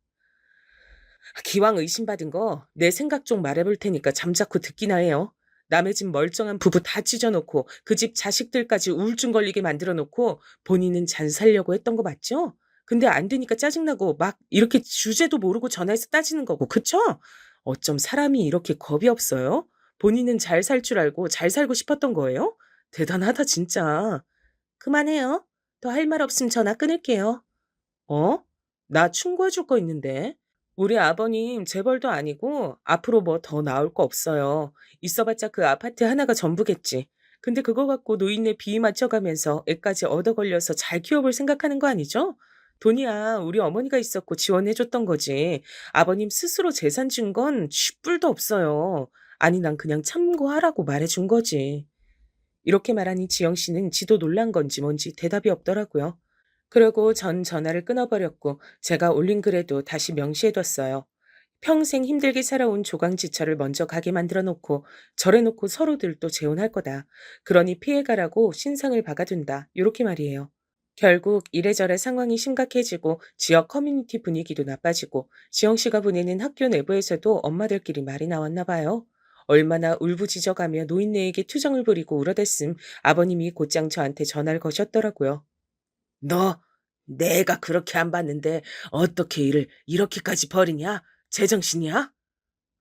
Speaker 2: 기왕 의심받은 거 내 생각 좀 말해볼 테니까 잠자코 듣기나 해요. 남의 집 멀쩡한 부부 다 찢어놓고 그 집 자식들까지 우울증 걸리게 만들어 놓고 본인은 잘 살려고 했던 거 맞죠? 근데 안 되니까 짜증나고 막 이렇게 주제도 모르고 전화해서 따지는 거고 그쵸? 어쩜 사람이 이렇게 겁이 없어요? 본인은 잘 살 줄 알고 잘 살고 싶었던 거예요? 대단하다 진짜. 그만해요. 더 할 말 없으면 전화 끊을게요. 어? 나 충고해 줄 거 있는데. 우리 아버님 재벌도 아니고 앞으로 뭐 더 나올 거 없어요. 있어봤자 그 아파트 하나가 전부겠지. 근데 그거 갖고 노인네 비위 맞춰가면서 애까지 얻어 걸려서 잘 키워볼 생각하는 거 아니죠? 돈이야 우리 어머니가 있었고 지원해줬던 거지. 아버님 스스로 재산 준 건 쥐뿔도 없어요. 아니 난 그냥 참고하라고 말해준 거지. 이렇게 말하니 지영 씨는 지도 놀란 건지 뭔지 대답이 없더라고요. 그러고 전 전화를 끊어버렸고 제가 올린 글에도 다시 명시해뒀어요. 평생 힘들게 살아온 조강지처를 먼저 가게 만들어 놓고 절해놓고 서로들 또 재혼할 거다. 그러니 피해가라고 신상을 박아둔다. 요렇게 말이에요. 결국 이래저래 상황이 심각해지고 지역 커뮤니티 분위기도 나빠지고 지영 씨가 보내는 학교 내부에서도 엄마들끼리 말이 나왔나 봐요. 얼마나 울부짖어가며 노인네에게 투정을 부리고 울어댔음 아버님이 곧장 저한테 전화를 거셨더라고요. 너 내가 그렇게 안 봤는데 어떻게 일을 이렇게까지 벌이냐? 제정신이야?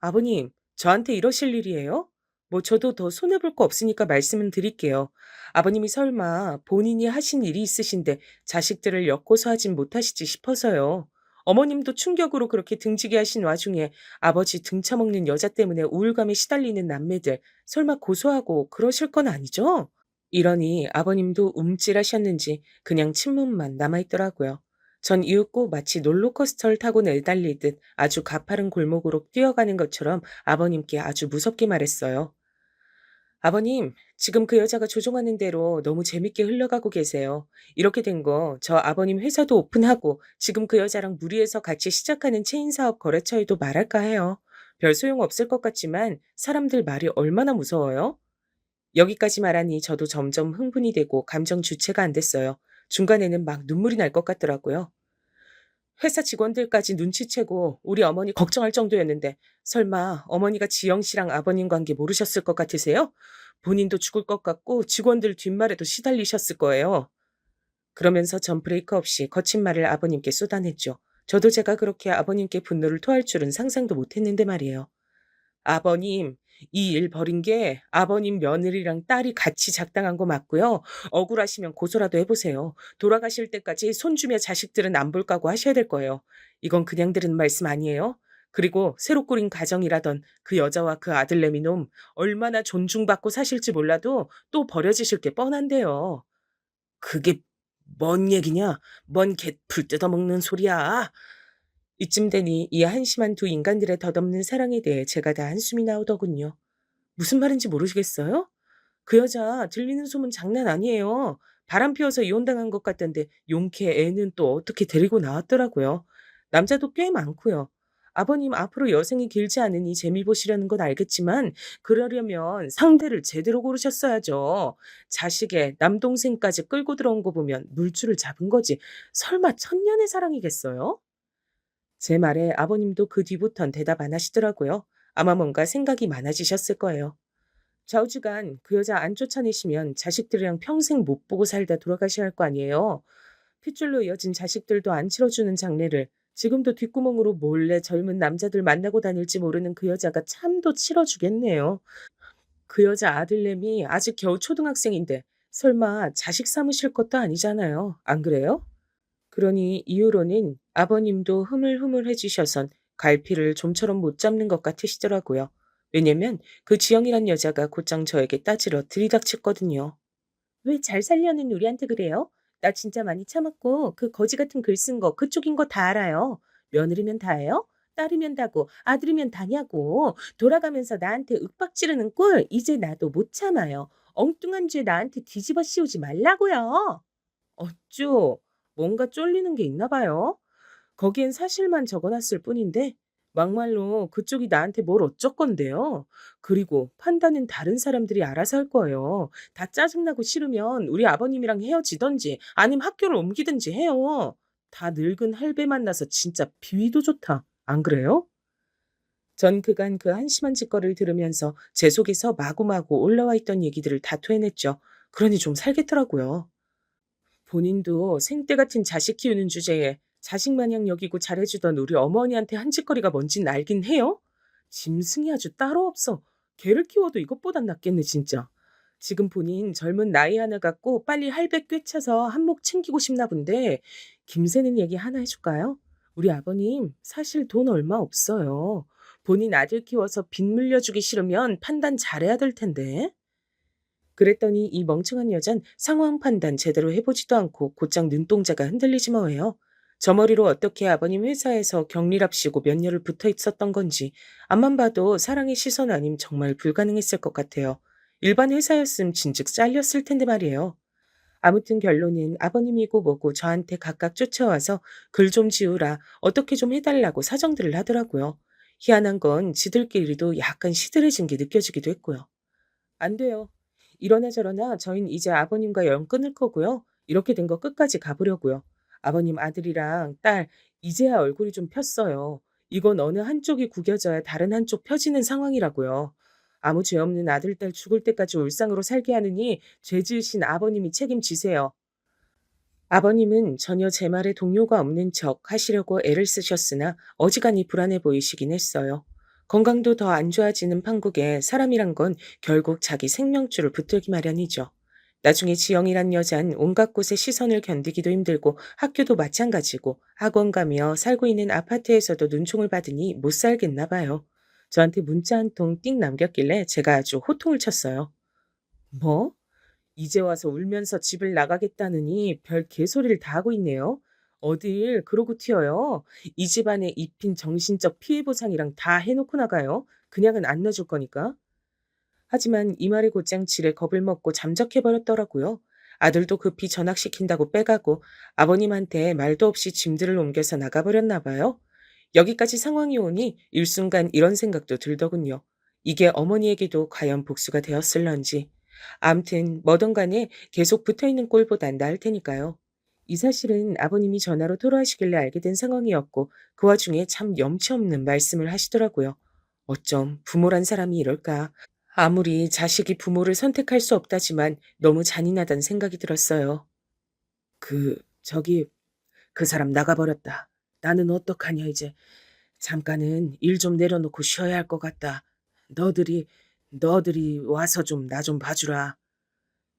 Speaker 2: 아버님, 저한테 이러실 일이에요? 뭐 저도 더 손해볼 거 없으니까 말씀은 드릴게요. 아버님이 설마 본인이 하신 일이 있으신데 자식들을 엮고서 하진 못하시지 싶어서요. 어머님도 충격으로 그렇게 등지게 하신 와중에 아버지 등쳐먹는 여자 때문에 우울감에 시달리는 남매들 설마 고소하고 그러실 건 아니죠? 이러니 아버님도 움찔하셨는지 그냥 침묵만 남아있더라고요. 전 이윽고 마치 롤러코스터를 타고 내달리듯 아주 가파른 골목으로 뛰어가는 것처럼 아버님께 아주 무섭게 말했어요. 아버님, 지금 그 여자가 조종하는 대로 너무 재밌게 흘러가고 계세요. 이렇게 된 거 저 아버님 회사도 오픈하고 지금 그 여자랑 무리해서 같이 시작하는 체인 사업 거래처에도 말할까 해요. 별 소용 없을 것 같지만 사람들 말이 얼마나 무서워요? 여기까지 말하니 저도 점점 흥분이 되고 감정 주체가 안 됐어요. 중간에는 막 눈물이 날 것 같더라고요. 회사 직원들까지 눈치채고 우리 어머니 걱정할 정도였는데 설마 어머니가 지영 씨랑 아버님 관계 모르셨을 것 같으세요? 본인도 죽을 것 같고 직원들 뒷말에도 시달리셨을 거예요. 그러면서 전 브레이크 없이 거친 말을 아버님께 쏟아냈죠. 저도 제가 그렇게 아버님께 분노를 토할 줄은 상상도 못했는데 말이에요. 아버님, 이 일 벌인 게 아버님 며느리랑 딸이 같이 작당한 거 맞고요. 억울하시면 고소라도 해보세요. 돌아가실 때까지 손주며 자식들은 안 볼 까고 하셔야 될 거예요. 이건 그냥 들은 말씀 아니에요? 그리고 새로 꾸린 가정이라던 그 여자와 그 아들내미 놈 얼마나 존중받고 사실지 몰라도 또 버려지실 게 뻔한데요. 그게 뭔 얘기냐? 뭔 개풀 뜯어먹는 소리야? 이쯤 되니 이 한심한 두 인간들의 덧없는 사랑에 대해 제가 다 한숨이 나오더군요. 무슨 말인지 모르시겠어요? 그 여자 들리는 소문 장난 아니에요. 바람 피워서 이혼당한 것 같던데 용케 애는 또 어떻게 데리고 나왔더라고요. 남자도 꽤 많고요. 아버님 앞으로 여생이 길지 않으니 재미 보시려는 건 알겠지만 그러려면 상대를 제대로 고르셨어야죠. 자식의 남동생까지 끌고 들어온 거 보면 물줄을 잡은 거지. 설마 천년의 사랑이겠어요? 제 말에 아버님도 그 뒤부턴 대답 안 하시더라고요. 아마 뭔가 생각이 많아지셨을 거예요. 좌우지간 그 여자 안 쫓아내시면 자식들이랑 평생 못 보고 살다 돌아가셔야 할 거 아니에요. 핏줄로 이어진 자식들도 안 치러주는 장례를 지금도 뒷구멍으로 몰래 젊은 남자들 만나고 다닐지 모르는 그 여자가 참도 치러주겠네요. 그 여자 아들내미 아직 겨우 초등학생인데 설마 자식 삼으실 것도 아니잖아요. 안 그래요? 그러니 이후로는 아버님도 흐물흐물해지셔선 갈피를 좀처럼 못 잡는 것 같으시더라고요. 왜냐면 그 지영이란 여자가 곧장 저에게 따지러 들이닥쳤거든요. 왜 잘 살려는 우리한테 그래요? 나 진짜 많이 참았고 그 거지 같은 글 쓴 거 그쪽인 거 다 알아요. 며느리면 다예요? 딸이면 다고 아들이면 다냐고 돌아가면서 나한테 윽박 지르는 꼴 이제 나도 못 참아요. 엉뚱한 죄 나한테 뒤집어 씌우지 말라고요. 어쭈, 뭔가 쫄리는 게 있나 봐요. 거기엔 사실만 적어놨을 뿐인데 막말로 그쪽이 나한테 뭘 어쩌건데요. 그리고 판단은 다른 사람들이 알아서 할 거예요. 다 짜증나고 싫으면 우리 아버님이랑 헤어지던지 아님 학교를 옮기든지 해요. 다 늙은 할배 만나서 진짜 비위도 좋다. 안 그래요? 전 그간 그 한심한 짓거리를 들으면서 제 속에서 마구마구 올라와 있던 얘기들을 다 토해냈죠. 그러니 좀 살겠더라고요. 본인도 생때 같은 자식 키우는 주제에 자식 마냥 여기고 잘해주던 우리 어머니한테 한 짓거리가 뭔진 알긴 해요? 짐승이 아주 따로 없어. 개를 키워도 이것보단 낫겠네 진짜. 지금 본인 젊은 나이 하나 갖고 빨리 할배 꿰차서 한몫 챙기고 싶나 본데 김새는 얘기 하나 해줄까요? 우리 아버님 사실 돈 얼마 없어요. 본인 아들 키워서 빚 물려주기 싫으면 판단 잘해야 될 텐데. 그랬더니 이 멍청한 여잔 상황 판단 제대로 해보지도 않고 곧장 눈동자가 흔들리지 뭐예요. 저 머리로 어떻게 아버님 회사에서 격리랍시고 몇 년을 붙어 있었던 건지 앞만 봐도 사랑의 시선 아님 정말 불가능했을 것 같아요. 일반 회사였음 진즉 잘렸을 텐데 말이에요. 아무튼 결론은 아버님이고 뭐고 저한테 각각 쫓아와서 글 좀 지우라 어떻게 좀 해달라고 사정들을 하더라고요. 희한한 건 지들끼리도 약간 시들해진 게 느껴지기도 했고요. 안 돼요. 이러나 저러나 저흰 이제 아버님과 연 끊을 거고요. 이렇게 된 거 끝까지 가보려고요. 아버님 아들이랑 딸 이제야 얼굴이 좀 폈어요. 이건 어느 한쪽이 구겨져야 다른 한쪽 펴지는 상황이라고요. 아무 죄 없는 아들, 딸 죽을 때까지 울상으로 살게 하느니 죄 지으신 아버님이 책임지세요. 아버님은 전혀 제 말에 동요가 없는 척 하시려고 애를 쓰셨으나 어지간히 불안해 보이시긴 했어요. 건강도 더 안 좋아지는 판국에 사람이란 건 결국 자기 생명줄을 붙들기 마련이죠. 나중에 지영이란 여잔 온갖 곳의 시선을 견디기도 힘들고 학교도 마찬가지고 학원 가며 살고 있는 아파트에서도 눈총을 받으니 못 살겠나 봐요. 저한테 문자 한 통 띡 남겼길래 제가 아주 호통을 쳤어요. 뭐? 이제 와서 울면서 집을 나가겠다느니 별 개소리를 다 하고 있네요. 어딜 그러고 튀어요. 이 집안에 입힌 정신적 피해 보상이랑 다 해놓고 나가요. 그냥은 안 놔줄 거니까. 하지만 이 말에 곧장 지레 겁을 먹고 잠적해버렸더라고요. 아들도 급히 전학시킨다고 빼가고 아버님한테 말도 없이 짐들을 옮겨서 나가버렸나 봐요. 여기까지 상황이 오니 일순간 이런 생각도 들더군요. 이게 어머니에게도 과연 복수가 되었을런지. 암튼 뭐든 간에 계속 붙어있는 꼴보단 나을 테니까요. 이 사실은 아버님이 전화로 토로하시길래 알게 된 상황이었고 그 와중에 참 염치 없는 말씀을 하시더라고요. 어쩜 부모란 사람이 이럴까. 아무리 자식이 부모를 선택할 수 없다지만 너무 잔인하다는 생각이 들었어요. 저기 그 사람 나가버렸다. 나는 어떡하냐 이제. 잠깐은 일 좀 내려놓고 쉬어야 할 것 같다. 너들이 와서 좀 나 좀 봐주라.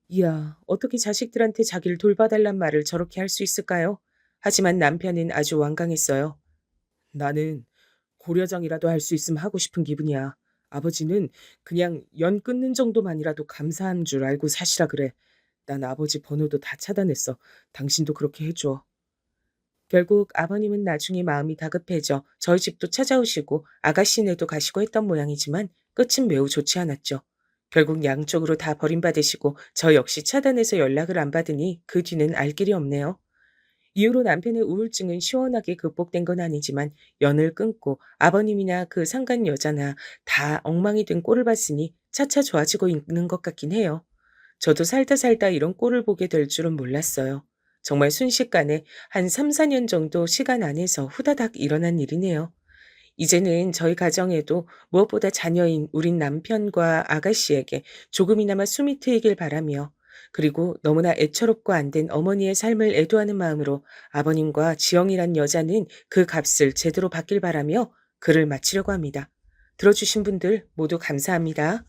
Speaker 2: 이야, 어떻게 자식들한테 자기를 돌봐달란 말을 저렇게 할 수 있을까요? 하지만 남편은 아주 완강했어요. 나는 고려정이라도 할 수 있으면 하고 싶은 기분이야. 아버지는 그냥 연 끊는 정도만이라도 감사한 줄 알고 사시라 그래. 난 아버지 번호도 다 차단했어. 당신도 그렇게 해줘. 결국 아버님은 나중에 마음이 다급해져 저희 집도 찾아오시고 아가씨네도 가시고 했던 모양이지만 끝은 매우 좋지 않았죠. 결국 양쪽으로 다 버림받으시고 저 역시 차단해서 연락을 안 받으니 그 뒤는 알 길이 없네요. 이후로 남편의 우울증은 시원하게 극복된 건 아니지만 연을 끊고 아버님이나 그 상간 여자나 다 엉망이 된 꼴을 봤으니 차차 좋아지고 있는 것 같긴 해요. 저도 살다 살다 이런 꼴을 보게 될 줄은 몰랐어요. 정말 순식간에 한 3, 4년 정도 시간 안에서 후다닥 일어난 일이네요. 이제는 저희 가정에도 무엇보다 자녀인 우린 남편과 아가씨에게 조금이나마 숨이 트이길 바라며 그리고 너무나 애처롭고 안 된 어머니의 삶을 애도하는 마음으로 아버님과 지영이란 여자는 그 값을 제대로 받길 바라며 글을 마치려고 합니다. 들어주신 분들 모두 감사합니다.